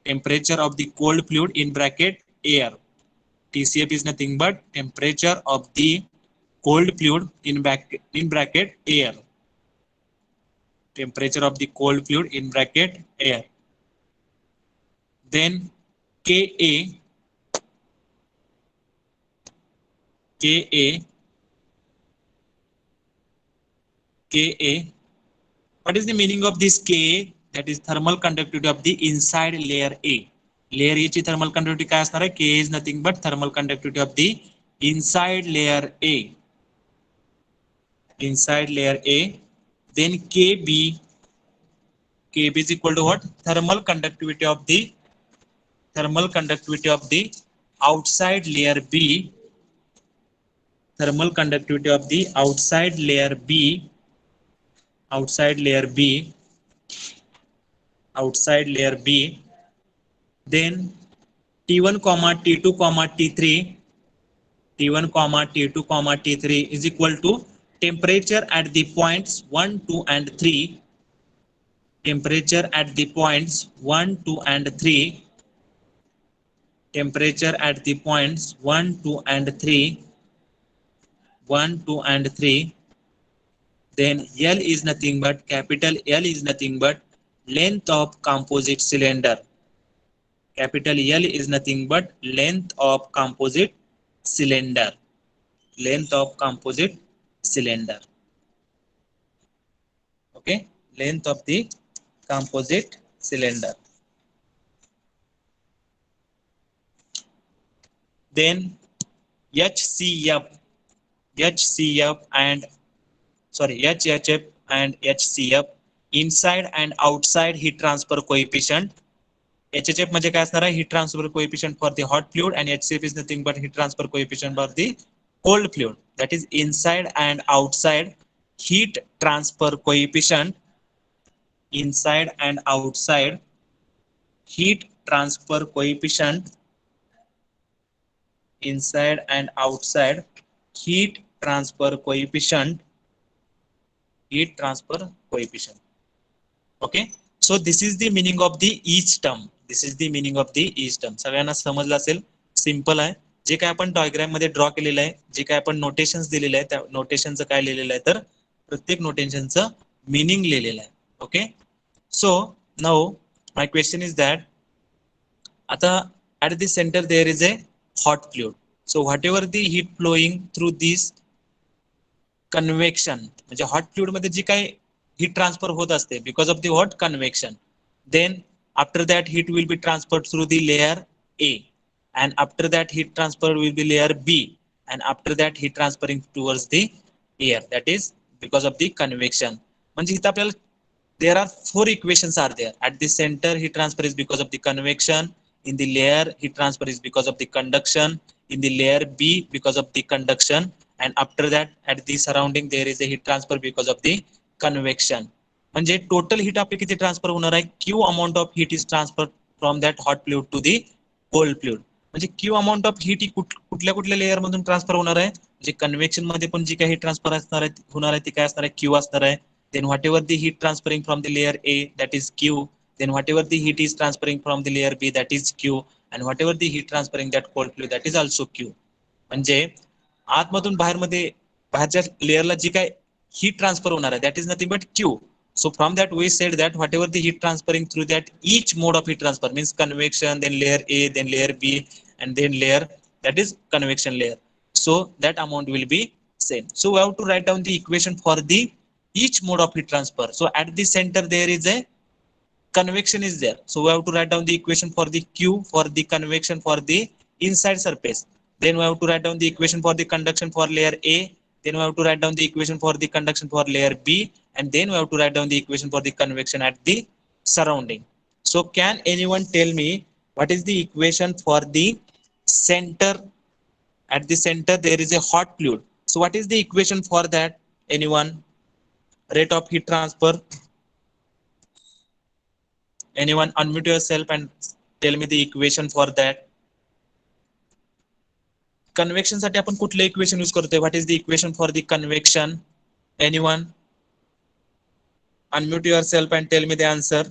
Temperature of the cold fluid in bracket air. TCF is nothing but temperature of the cold fluid in bracket air. Temperature of the cold fluid in bracket air. Then KA what is the meaning of this Ka? That is thermal conductivity of the inside layer A. Layer A ची thermal conductivity काय असणार आहे, Ka is nothing but thermal conductivity of the inside layer A. Inside layer A. Then KB is equal to what? Thermal conductivity of the outside layer B. Thermal conductivity of the outside layer B outside layer B, outside layer B, then T1 comma T2 comma T3, T1 comma T2 comma T3 is equal to temperature at the points 1, 2 and 3, temperature at the points 1, 2 and 3, temperature at the points 1, 2 and 3, 1, 2 and 3, then L is nothing but, capital L is nothing but length of composite cylinder. Capital L is nothing but length of composite cylinder. Length of composite cylinder. Okay, length of the composite cylinder. Then HCF, HCF and HHF and HCF, inside and outside heat transfer coefficient. HHF म्हणजे काय असणार आहे, heat transfer coefficient for the hot fluid, and HCF is nothing but heat transfer coefficient for the cold fluid. That is inside and outside heat transfer coefficient, inside and outside heat transfer coefficient, inside and outside heat transfer coefficient, heat transfer coefficient. Okay, so this is the meaning of the each term. This is the meaning of the each term. सगळ्यांना समजलं असेल, simple आहे. जे काय आपण diagram मध्ये draw केलेलं आहे, जे काय आपण नोटेशन्स दिलेले आहे, त्या नोटेशनचं काय लिहिलेलं आहे, तर प्रत्येक नोटेशनचं मीनिंग लिहिलेलं आहे. Okay, so now my question is that, आता at the center there is a hot fluid. So whatever the heat flowing through this convection, म्हणजे hot fluid मध्ये जी काही heat transfer होत असते because of the what convection, then after that heat will be transferred through the layer A, and after that heat transfer will be layer B, and after that heat transferring towards the air, that is because of the convection. म्हणजे इथं आपल्याला there are four equations are there. At the center heat transfer is because of the convection, in the layer heat transfer is because of the conduction, in the layer B because of the conduction, and after that at the surrounding there is a heat transfer because of the convection. म्हणजे total heat आपली किती transfer होणार आहे, Q amount of heat is transferred from that hot fluid to the cold fluid. म्हणजे Q amount of heat ही कुठल्या कुठल्या layer मधून transfer होणार आहे, म्हणजे कन्व्हेक्शन मध्ये पण जी काही ट्रान्सफर असणार आहे होणार आहे ती काय असणार आहे, Q असणार आहे. Then whatever the heat transferring from the layer A, that is Q, then whatever the heat is transferring from the layer B, that is Q, and whatever the heat transferring that cold fluid, that is also Q. म्हणजे आतमधून बाहेरच्या लेयरला जी काय heat transfer होणार आहे, that is nothing but Q. So from that we said that whatever the heat transferring through that each mode of heat transfer means convection, then layer A, then layer B, and then layer that is convection layer. So that amount will be same. So we have to write down the equation for the each mode of heat transfer. So at the center there is a convection is there. So we have to write down the equation for the Q for the convection for the inside surface. Then we have to write down the equation for the conduction for layer A. Then we have to write down the equation for the conduction for layer B. And then we have to write down the equation for the convection at the surrounding. So can anyone tell me what is the equation for the center? At the center there is a hot fluid. So what is the equation for that? Anyone? Rate of heat transfer. Anyone unmute yourself and tell me the equation for that. Convection साठी आपण कुठले equation use करतोय? What is the equation for the convection? Anyone? Unmute yourself and tell me the answer.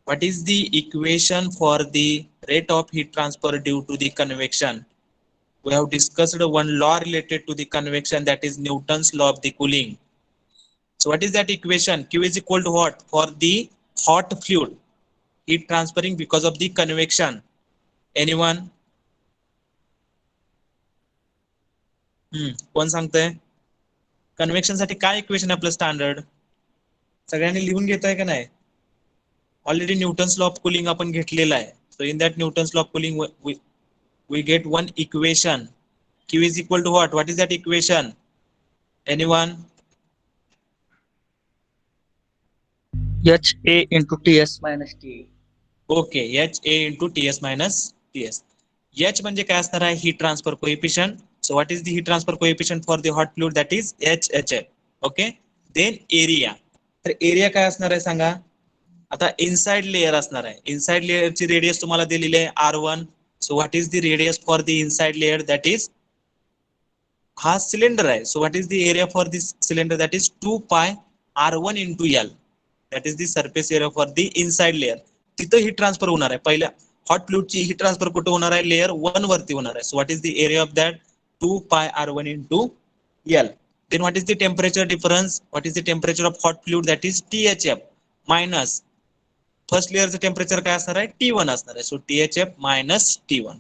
What is the equation for the rate of heat transfer due to the convection? We have discussed one law related to the convection, that is Newton's law of the cooling. So what is that equation? Q is equal to what? For the hot fluid, heat transferring because of the convection. Anyone? कोण सांगतंय? Convection साठी काय equation आपलं standard? सगळ्यांनी लिहून घेताय का नाही? Already Newton's law of cooling आपण घेतलेला आहे. So in that Newton's law of cooling we get one equation. Q is equal to what? What is that equation? Anyone? HA into TS minus TA. Okay, HA into TS minus TS. H म्हणजे काय असणार आहे? Heat transfer coefficient. So what is the heat transfer coefficient for the hot fluid? That is HHF. Okay. Then area. तर area काय असणार आहे सांगा. आता inside layer असणार आहे. इनसाइड लेअरची रेडियस तुम्हाला दिलेली आहे R1. So what is the radius for the inside layer, that is, हा सिलेंडर आहे. So what is the area for this cylinder, that is 2 pi R1 into L. That is the surface area for the inside layer. तिथं heat transfer होणार आहे. पहिल्या hot फ्लुइडची heat transfer कुठे होणार आहे, layer 1 वरती होणार आहे. So what is the area of that, 2 pi R1 into L. Then what is the temperature difference? What is the temperature of hot fluid? That is THF minus first layer चं temperature काय असणार आहे, T1 असणार आहे. So THF minus T1.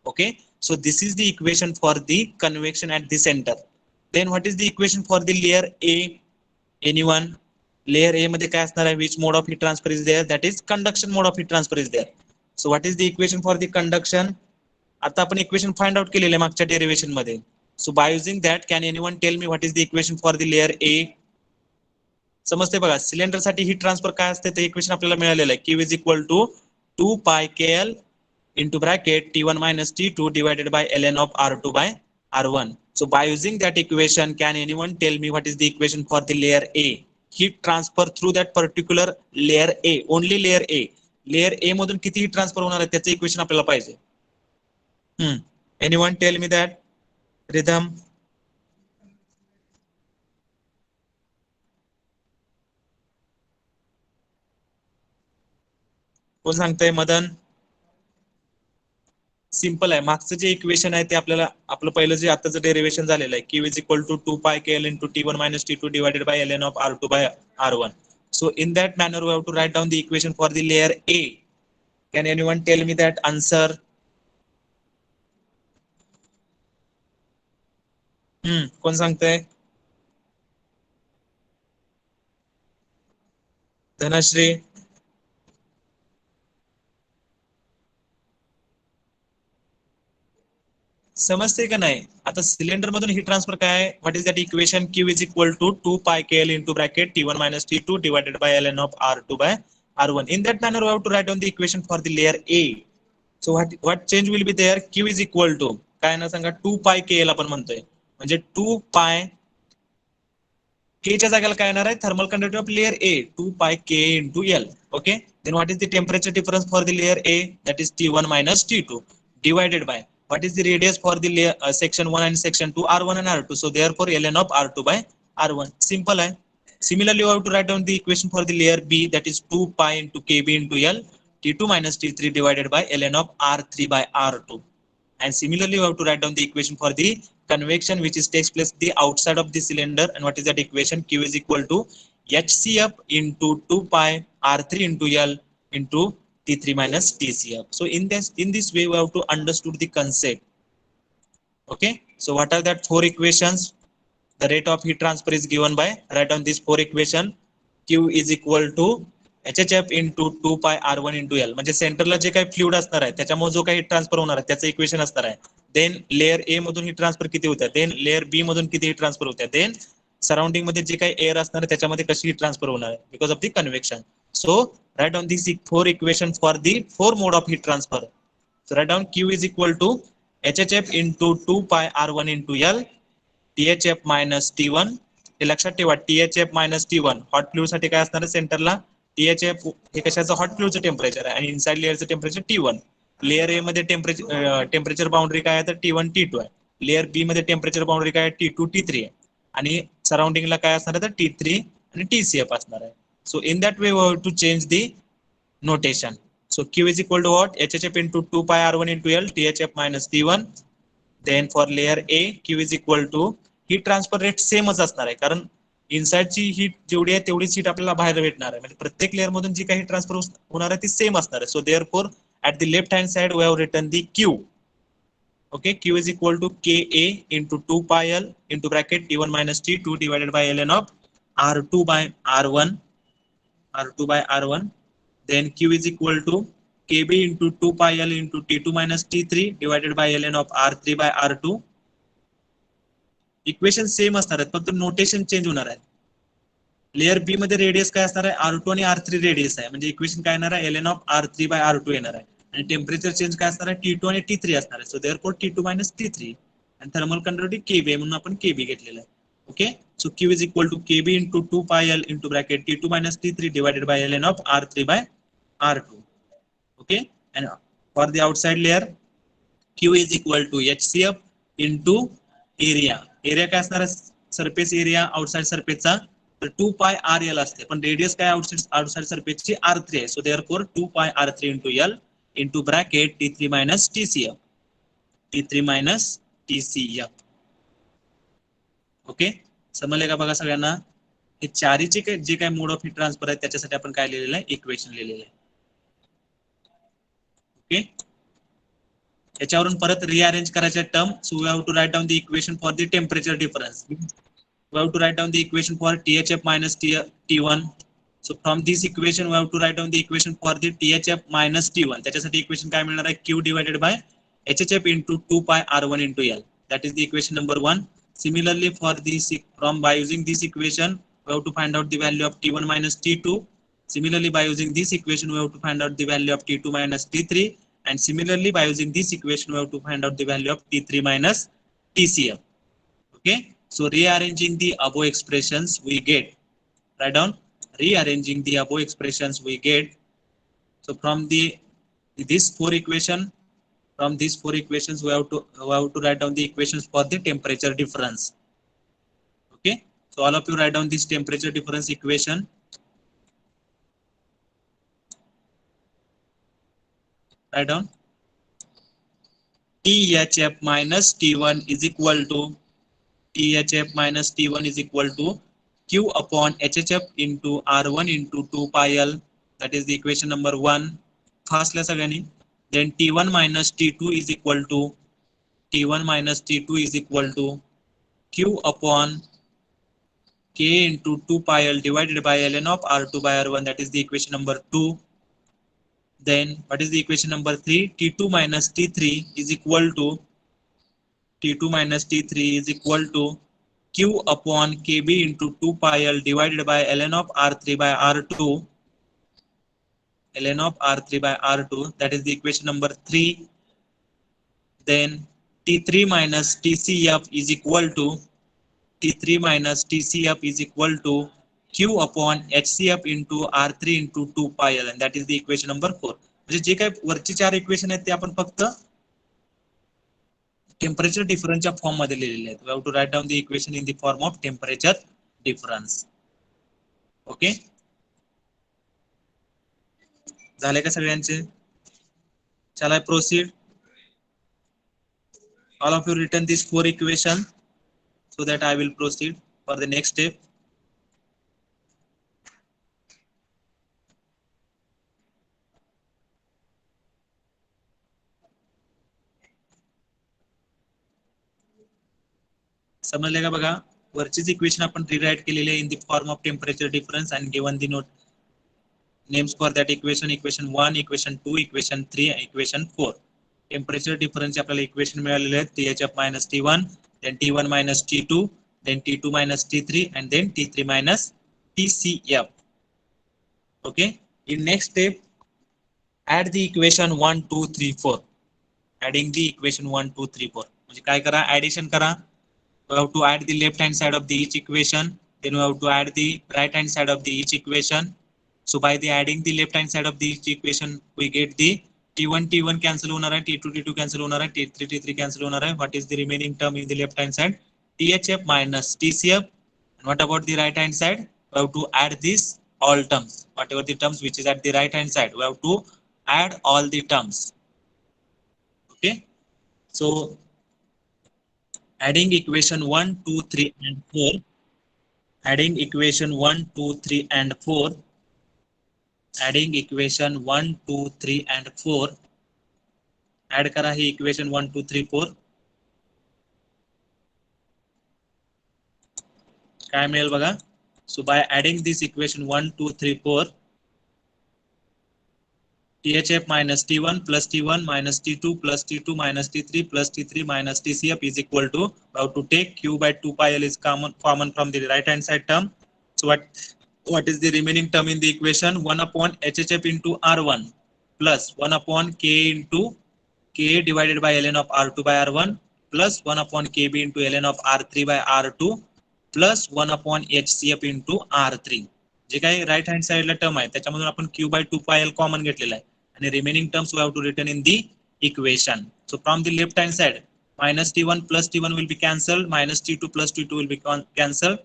Okay. So this is the equation for the convection at the center. Then what is the equation for the layer A? Anyone? Layer A मध्ये काय असणार आहे, which mode of heat transfer is there? That is conduction mode of heat transfer is there. So what is the equation for the conduction? आता आपण equation find out केलेले मागच्या derivation मध्ये. So by using that, can anyone tell me what is the equation for the layer A? समजते बघा. Cylinder साठी heat transfer काय असते ते इक्वेशन आपल्याला मिळालेलं आहे. Q is equal to 2 pi KL into bracket T1 minus T2 divided by ln of R2 by R1. So by using that equation, can anyone tell me what is the equation for the layer A? Heat transfer through that particular layer A, only layer A. Layer A मधून किती heat transfer होणार आहे त्याचं equation आपल्याला पाहिजे. Anyone tell me that? Rhythm. कोण सांगताय? Madan. Simple आहे. मागचं जे इक्वेशन आहे ते आपल्याला आपलं पहिलं जे आताचं डेरिव्हेशन झालेलं आहे, Q is equal to 2 pi KL into T1 minus T2 divided by ln of R2 by R1. So in that manner we have to write down the equation for the layer A. Can anyone tell me that answer? कोण सांगताय? धनश्री. समजते का नाही? आता cylinder मधून heat transfer काय, what is that equation? Q is equal to 2 pi KL into bracket T1 minus T2 divided by ln of R2 by R1. In that manner we have to write down the equation for the layer A. So what change will be there? Q is equal to काय ना सांगा, 2 pi KL आपण म्हणतोय, म्हणजे 2 pi K च्या जागेला काय येणार आहे, thermal conductivity of layer A, 2 pi K into L. Okay. Then what is the temperature difference for the layer A? That is T1 minus T2 divided by what is the radius for the layer section 1 and section 2, R1 and R2. So therefore ln of R2 by R1. Simple hai. Similarly, you have to write down the equation for the layer B, that is 2 pi into KB into L, T2 minus T3 divided by ln of R3 by R2. And similarly, you have to write down the equation for the convection, which is takes place the outside of the cylinder. And what is that equation? Q is equal to HCF into 2 pi R3 into L into T3 minus TCF. So in this way, we have to understood the concept. Okay. So what are that 4 equations? The rate of heat transfer is given by, write down this 4 equation. Q is equal to HHF into 2 pi R1 into L. म्हणजे सेंटरला जे काही fluid असणार आहे त्याच्यामुळे जो काही heat transfer होणार आहे त्याचं इक्वेशन असणार आहे. देन लेयर A मधून हीट ट्रान्सफर किती होत्या, देन लेयर B मधून किती हीट ट्रान्सफर होत्या, देन सराउंडिंग मध्ये जे काही एअर असणार आहे त्याच्यामध्ये कशी हीट ट्रान्सफर होणार आहे because of the convection. So write down this 4 equation for the 4 mode of heat transfer. So write down Q is equal to HHF into 2 pi R1 into L, THF minus T1. हे लक्षात ठेवा, THF minus T1 hot fluid साठी काय असणार आहे सेंटरला, THF हे कशाचं, hot फ्लुइडचं temperature आहे, आणि इनसाइड लेअरचं टेम्परेचर T1. लेयर A मध्ये टेम्परेचर बाउंड्री काय आहे तर T1 T2 आहे. लेयर B मध्ये टेम्परेचर बाउंड्री काय आहे T2 T3 आहे, आणि सराउंडिंगला काय असणार आहे तर T3 आणि TCF असणार आहे. So in that way we have to change the notation. So Q is equal to what? HHF into 2 pi R1 into L, THF minus T1. Then for layer A, Q is equal to heat transfer rate सेमच असणार आहे, कारण इनसाइडची heat जेवढी आहे तेवढीच heat आपल्याला बाहेर भेटणार आहे, म्हणजे प्रत्येक लेअर मधून जी काही ट्रान्सफर होणार आहे ती सेम असणार आहे. So therefore at the left hand side we have written the Q. Okay, Q is equal to KA into 2 pi L into bracket T1 minus T2 divided by ln of R2 by R1. R2 by R1. Then Q is equal to KB into 2 pi L into T2 minus T3 divided by ln of R3 by R2. Equation same असणार आहेत, फक्त notation change होणार आहे. Layer B मध्ये radius काय असणार आहे, R2 आणि R3 रेडियस आहे, म्हणजे इक्वेशन काय येणार आहे ln of R3 by R2 येणार आहे. आणि टेम्परेचर चेंज काय असणार आहे T2 आणि T3 असणार आहे. So therefore T2 minus T3 आणि थर्मल कंडक्टिव्हिटी KB म्हणून आपण KB घेतलेलं आहे. Okay, so Q is equal to KB into 2 pi L into bracket T2 minus T3 divided by ln of R3 by R2. Okay, and for the outside layer, Q is equal to HCF into area. Area काय असणार आहे? Surface area outside सरफेसचा तर 2 पाय RL असते, पण radius काय outside सरफेसची R3 आहे. So therefore 2 पाय R3 into L into bracket T3 minus TCF. T3 minus TCF. Okay, समजले का बघा सगळ्यांना? हे चारीचे जे काय मोड ऑफ हीट ट्रान्सफर आहे त्याच्यासाठी आपण काय लिहिलेलं आहे? इक्वेशन लिहिलेलं आहे. ओके, याच्यावरून परत रिअरेंज करायच्या term. So we have to write down the equation for the temperature difference. We have to write down the equation for THF minus T1. So from this equation we have to write down the equation for the THF minus T1. त्याच्यासाठी equation काय मिळणार आहे? Q divided by HHF into 2 pi R1 into L. That is the equation number 1. Similarly for this, by using this equation we have to find out the value of T1 minus T2. Similarly by using this equation we have to find out the value of T2 minus T3, and similarly by using this equation we have to find out the value of T3 minus TCF. Okay, so rearranging the above expressions we get, write down, rearranging the above expressions we get. So from these four equations we have to write down the equations for the temperature difference. Okay, so all of you write down this temperature difference equation. Write down THF minus T1 is equal to THF minus T1 is equal to Q upon HHF into R1 into 2 pi L. That is the equation number 1. Fast la सगळ्यांनी. Then T1 minus T2 is equal to Q upon K into 2 pi L divided by ln of R2 by R1. That is the equation number 2. Then what is the equation number 3? T2 minus T3 is equal to Q upon KB into 2 pi L divided by ln of R3 by R2. That is the equation number 3. Then T3 minus TCF is equal to Q upon HCF into R3 into 2 pi L, and that is the equation number 4. म्हणजे जे काय वरची चार equation आहेत ते आपण फक्त temperature डिफरन्सच्या form मध्ये लिहिलेले आहेत. We have to write down the equation in the form of temperature difference. Okay, झाले का सगळ्यांचे? चला proceed. All of you written these 4 equations so that I will proceed for the next step. समजले का बघा? वरचीच इक्वेशन आपण rewrite केलेली आहे इन the form of temperature difference and given the note names for that equation. Equation 1, equation 2, equation 3, equation 4. Temperature difference आपल्याला equation मिळालेले आहेत. THF minus T1, then T1 minus T2, then T2 minus T3, and then T3 minus TCF. Okay, in next step add the equation 1, 2, 3, 4. Adding the equation 1, 2, 3, 4. म्हणजे काय करा? Addition करा. We have to add the left hand side of the each equation. Then we have to add the right hand side of the each equation. So by the adding the left hand side of the each equation, we get the T1 cancel होणार आहे, T2 cancel होणार आहे, T3 cancel होणार आहे. What is the remaining term in the left hand side? THF minus TCF. And what about the right hand side? We have to add these all terms. Whatever the terms which is at the right hand side, we have to add all the terms. Okay, so adding equation 1, 2, 3 and 4. Adding equation 1, 2, 3 and 4. Adding equation 1, 2, 3 and 4. Add करा ही equation 1, 2, 3, 4. काय मिळेल बघा? So by adding this equation 1, 2, 3, 4. THF minus T1 plus T1 minus T2 plus T2 minus T3 plus T3 minus TCF is equal to, how to take Q by 2 pi L is common from the right hand side term. So what is the remaining term in the equation? 1 upon HHF into R1 plus 1 upon K into K divided by ln of R2 by R1 plus 1 upon KB into ln of R3 by R2 plus 1 upon HCF into R3. जे काही right hand साइडला term आहे त्याच्यामधून आपण Q bye 2πL common घेतलेला आहे आणि remaining terms we have to return in the equation. So from the left hand side minus T1 plus T1 will be cancelled, minus T2 plus T2 will be cancelled,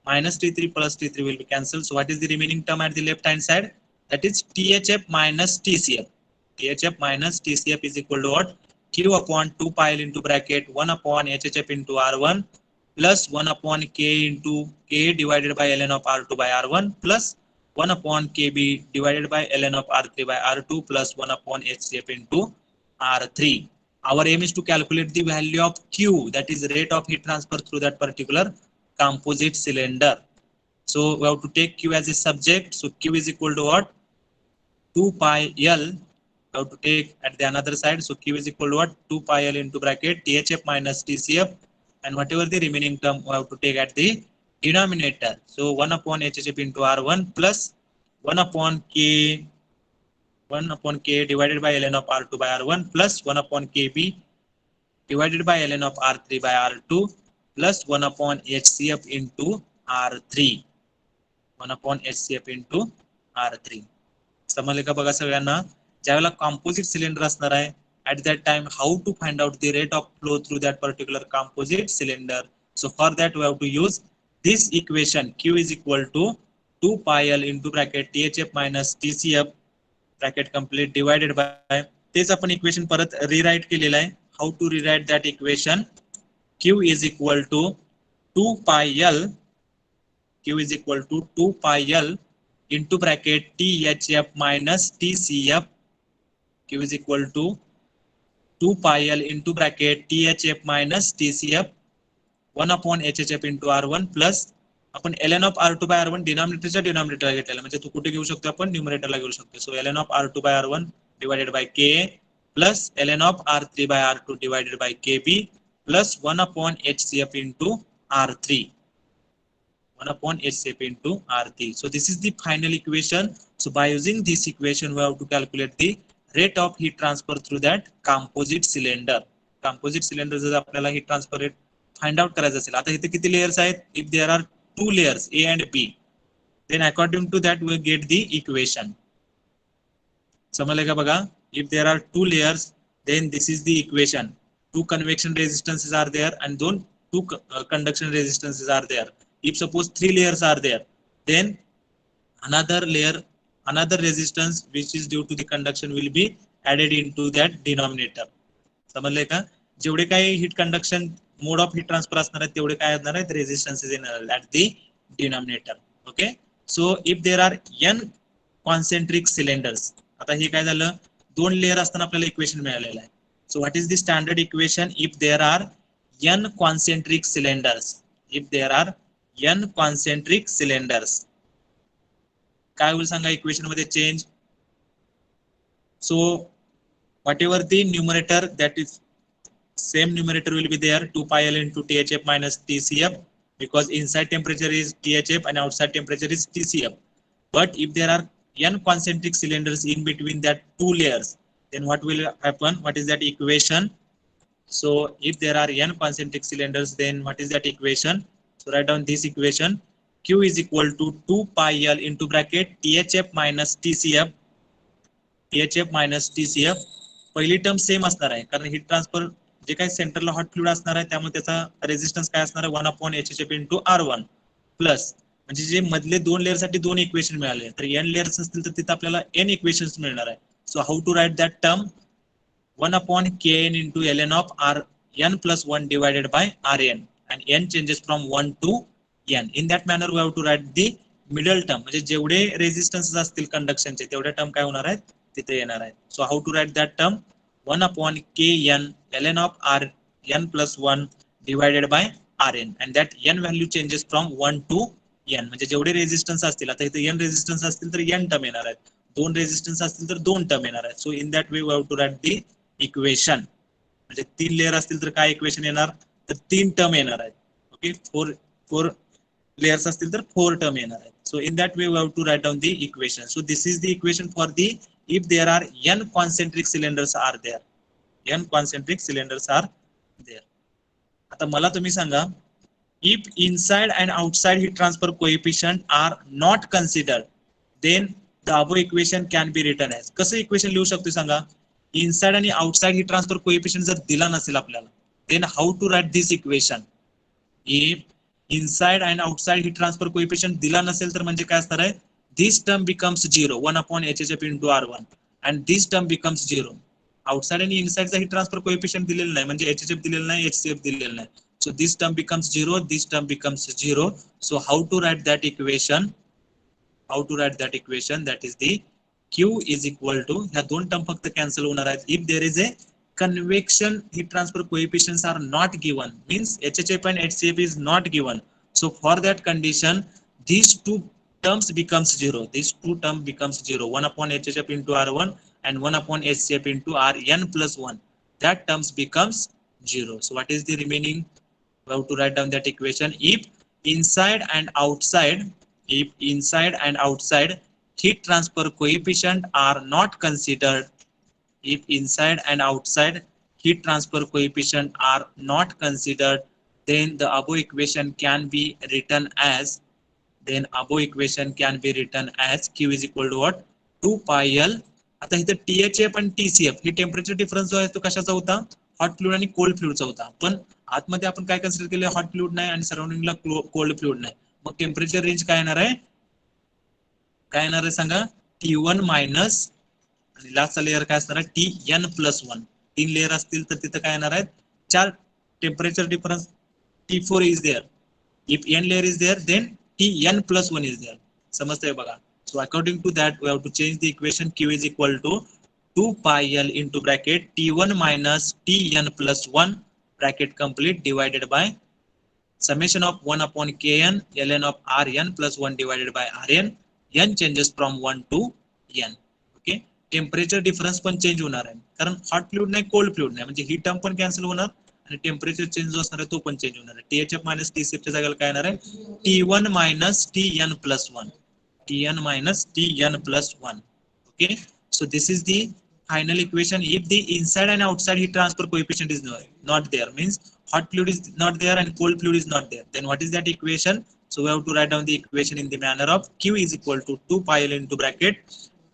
minus T3 plus T3 will be cancelled. So what is the remaining term at the left hand side? That is THF minus TCF. THF minus TCF is equal to what? Q upon 2 pi L into bracket 1 upon HHF into R1 plus 1 upon K into K divided by ln of R2 by R1 plus 1 upon KB divided by ln of R3 by R2 plus 1 upon HCF into R3. Our aim is to calculate the value of Q, that is rate of heat transfer through that particular composite cylinder. So we have to take Q as a subject. So Q is equal to what? 2 pi L. We have to take at the another side. So Q is equal to what? 2 pi L into bracket THF minus TCF, and whatever the remaining term we have to take at the denominator. So 1 upon HHF into R1 plus 1 upon K 1 upon K divided by ln of R2 by R1 plus 1 upon KB divided by ln of R3 by R2 plus 1 upon HCF into R3. 1 upon HCF into R3. समजले का बघा सगळ्यांना? ज्यावेळेला composite cylinder असणार आहे at that time how to find out the rate of flow through that particular composite cylinder. So for that we have to use this equation. Q is equal to 2 pi L into bracket THF minus TCF bracket complete divided by तेच आपण equation परत rewrite केलेलं आहे. How to rewrite that equation? Q is equal to 2 pi L. Q is equal to 2 pi L into bracket THF minus TCF. Q is equal to 2 pi L into bracket THF minus TCF 1 upon HHF into R1 plus आपण ln of R2 by R1 डिनॉमिनेटरच्या डिनॉमिनेटरला घेतलेला म्हणजे तू कुठे घेऊ शकतो आपण न्यूमरेटरला घेऊ शकतो. सो ln of R2 by R1 divided by K plus ln of R3 by R2 divided by KB plus 1 upon HCF into R3. 1 upon HCF into R3. So this is the final equation. So by using this equation we have to calculate the rate of heat transfer through that composite cylinder. Composite cylinder जर आपल्याला heat transfer rate find out करायचं असेल, आता इथे किती layers आहेत? If there are 2 layers A and B, then according to that we get the equation. समजले का बघा? If there are 2 layers, then this is the equation. 2 convection resistances are there and 2 conduction resistances are there. If suppose 3 layers are there, then another layer, another resistance which is due to the conduction will be added into that denominator. समजले का? जेवढे काही heat conduction mode of heat transfer असणार आहे तेवढे काय असणार आहेत रेजिस्टन्सेस येणार at the denominator. Okay, so if there are n concentric cylinders, आता हे काय झालं, 2 लेयर असताना आपल्याला इक्वेशन मिळालेलं आहे. So what is the standard equation if there are n concentric cylinders? If there are n concentric cylinders, काय होईल सांगा equation मध्ये change? So whatever the numerator, that is same numerator will be there, 2 pi L into THF minus TCF, because inside temperature is THF and outside temperature is TCF. But if there are n concentric cylinders in between that 2 layers, then what will happen? What is that equation? So if there are n concentric cylinders, then what is that equation? So write down this equation. Q is equal to 2 pi L into bracket THF minus TCF. THF minus TCF पहिली term same असणार आहे कारण heat transfer जे काही सेंटरला hot fluid असणार आहे त्यामुळे त्याचा रेजिस्टन्स काय असणार आहे 1 upon HHF into R1 plus म्हणजे जे मधले 2 लेयर साठी 2 इक्वेशन मिळाले तर n लेयर्स असतील तर तिथे आपल्याला n इक्वेशन्स मिळणार आहे. So how to write that term? 1 upon Kn into ln of Rn plus 1 divided by Rn, and n changes from 1 to n. In that manner we have to write the middle term, म्हणजे जेवढे रेजिस्टन्सेस असतील कंडक्शनचे तेवढे term काय होणार आहेत तिथे येणार आहेत. So how to write that term? 1 upon Kn ln of Rn plus 1 divided by Rn, and that n value changes from 1 to n. म्हणजे जेवढे रेजिस्टन्स असतील, आता इथे n रेजिस्टन्स असतील तर n टर्म येणार आहेत, 2 रेजिस्टन्स असतील तर 2 टर्म येणार आहेत. So in that way we have to write the equation. म्हणजे 3 लेयर असतील तर काय इक्वेशन येणार तर 3 टर्म येणार आहेत. ओके, 4 लेयर्स असतील तर 4 टर्म येणार आहेत. So in that way we have to write down the equation. So this is the equation for the if there are n concentric cylinders are there. n concentric cylinders are there. आता मला तुम्ही सांगा If inside and outside heat transfer coefficient are not considered, then the above equation can be written as. कसं equation लिहू शकतो सांगा? Inside आणि outside heat transfer coefficient जर दिला नसेल आपल्याला, then how to write this equation? If inside and outside heat transfer coefficient दिला नसेल तर म्हणजे काय असणार आहे? This term becomes 0, 1 upon HHF into R1, and this term becomes 0. Outside आणि inside चा heat transfer coefficient दिलेला नाही, म्हणजे HHF दिलेला नाही, HCF दिलेला नाही. So this term becomes 0, this term becomes 0. So how to write that equation? How to write that equation? That is the Q is equal to, ह्या दोन टर्म फक्त कॅन्सल होणार आहेत. If there is a convection heat transfer coefficients are not given, means HHF and HCF is not given. So for that condition, these two terms becomes 0. These two term becomes 0. 1 upon HHF into R1 and 1 upon HCF into Rn plus 1. That terms becomes 0. So what is the remaining? We have to write down that equation. If inside and outside heat transfer coefficient are not considered, if inside and outside heat transfer coefficient are not considered, then the above equation can be written as, Q is equal to what? 2 pi L. आता इथे THF आणि TCF हे temperature difference जो आहे तो कशाचा होता? Hot fluid आणि cold फ्लुइडचा होता. पण आतमध्ये आपण काय कन्सिडर केले? हॉट फ्लुइड नाही आणि सराउंडिंगला कोल्ड फ्लुइड नाही. मग टेम्परेचर रेंज काय येणार आहे? काय येणार आहे सांगा? T1 मायनस आणि लास्टचा लेअर काय असणार आहे? Tn plus 1. 3 लेअर असतील तर तिथं काय येणार आहेत? 4 temperature difference. T4 is there. If n layer is there, then Tn plus 1 is there. समजतंय बघा. So according to that, we have to change the equation. Q is equal to 2 pi L into bracket T1 minus Tn plus 1 bracket complete divided by summation of 1 upon Kn ln of Rn plus 1 divided by Rn. N changes from 1 to n. Okay. Temperature difference पण change होणार आहे, कारण hot fluid नाही cold fluid नाही, म्हणजे ही term पण cancel होणार आणि टेम्परेचर चेंज जो असणार आहे तो पण चेंज होणार आहे. THF मायनस TCF च्या जागेला काय येणार आहे? T1 minus Tn plus 1. Tn minus Tn plus 1. Okay. So this is the final equation. If the inside and outside heat transfer coefficient is not there, means hot fluid is not there and cold fluid is not there, then what is that equation? So we have to write down the equation in the manner of Q is equal to 2 pi L into bracket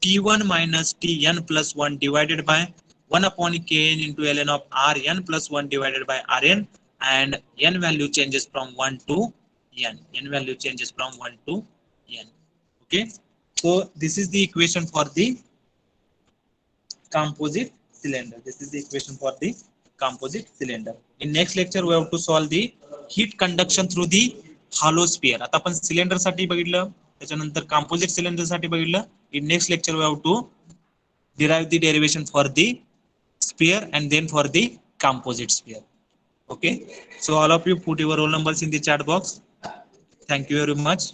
T1 minus Tn plus 1 divided by 1 upon Kn into ln of Rn plus 1 divided by Rn, and n value changes from 1 to n. N value changes from 1 to n. Okay. So this is the equation for the composite cylinder. This is the equation for the composite cylinder. In next lecture we have to solve the heat conduction through the hollow sphere. आता आपण cylinder साठी बघितलं, त्याच्यानंतर composite cylinder साठी बघितलं. In next lecture we have to derive the derivation for the sphere and then for the composite sphere. Okay. So all of you put your roll numbers in the chat box. Thank you very much.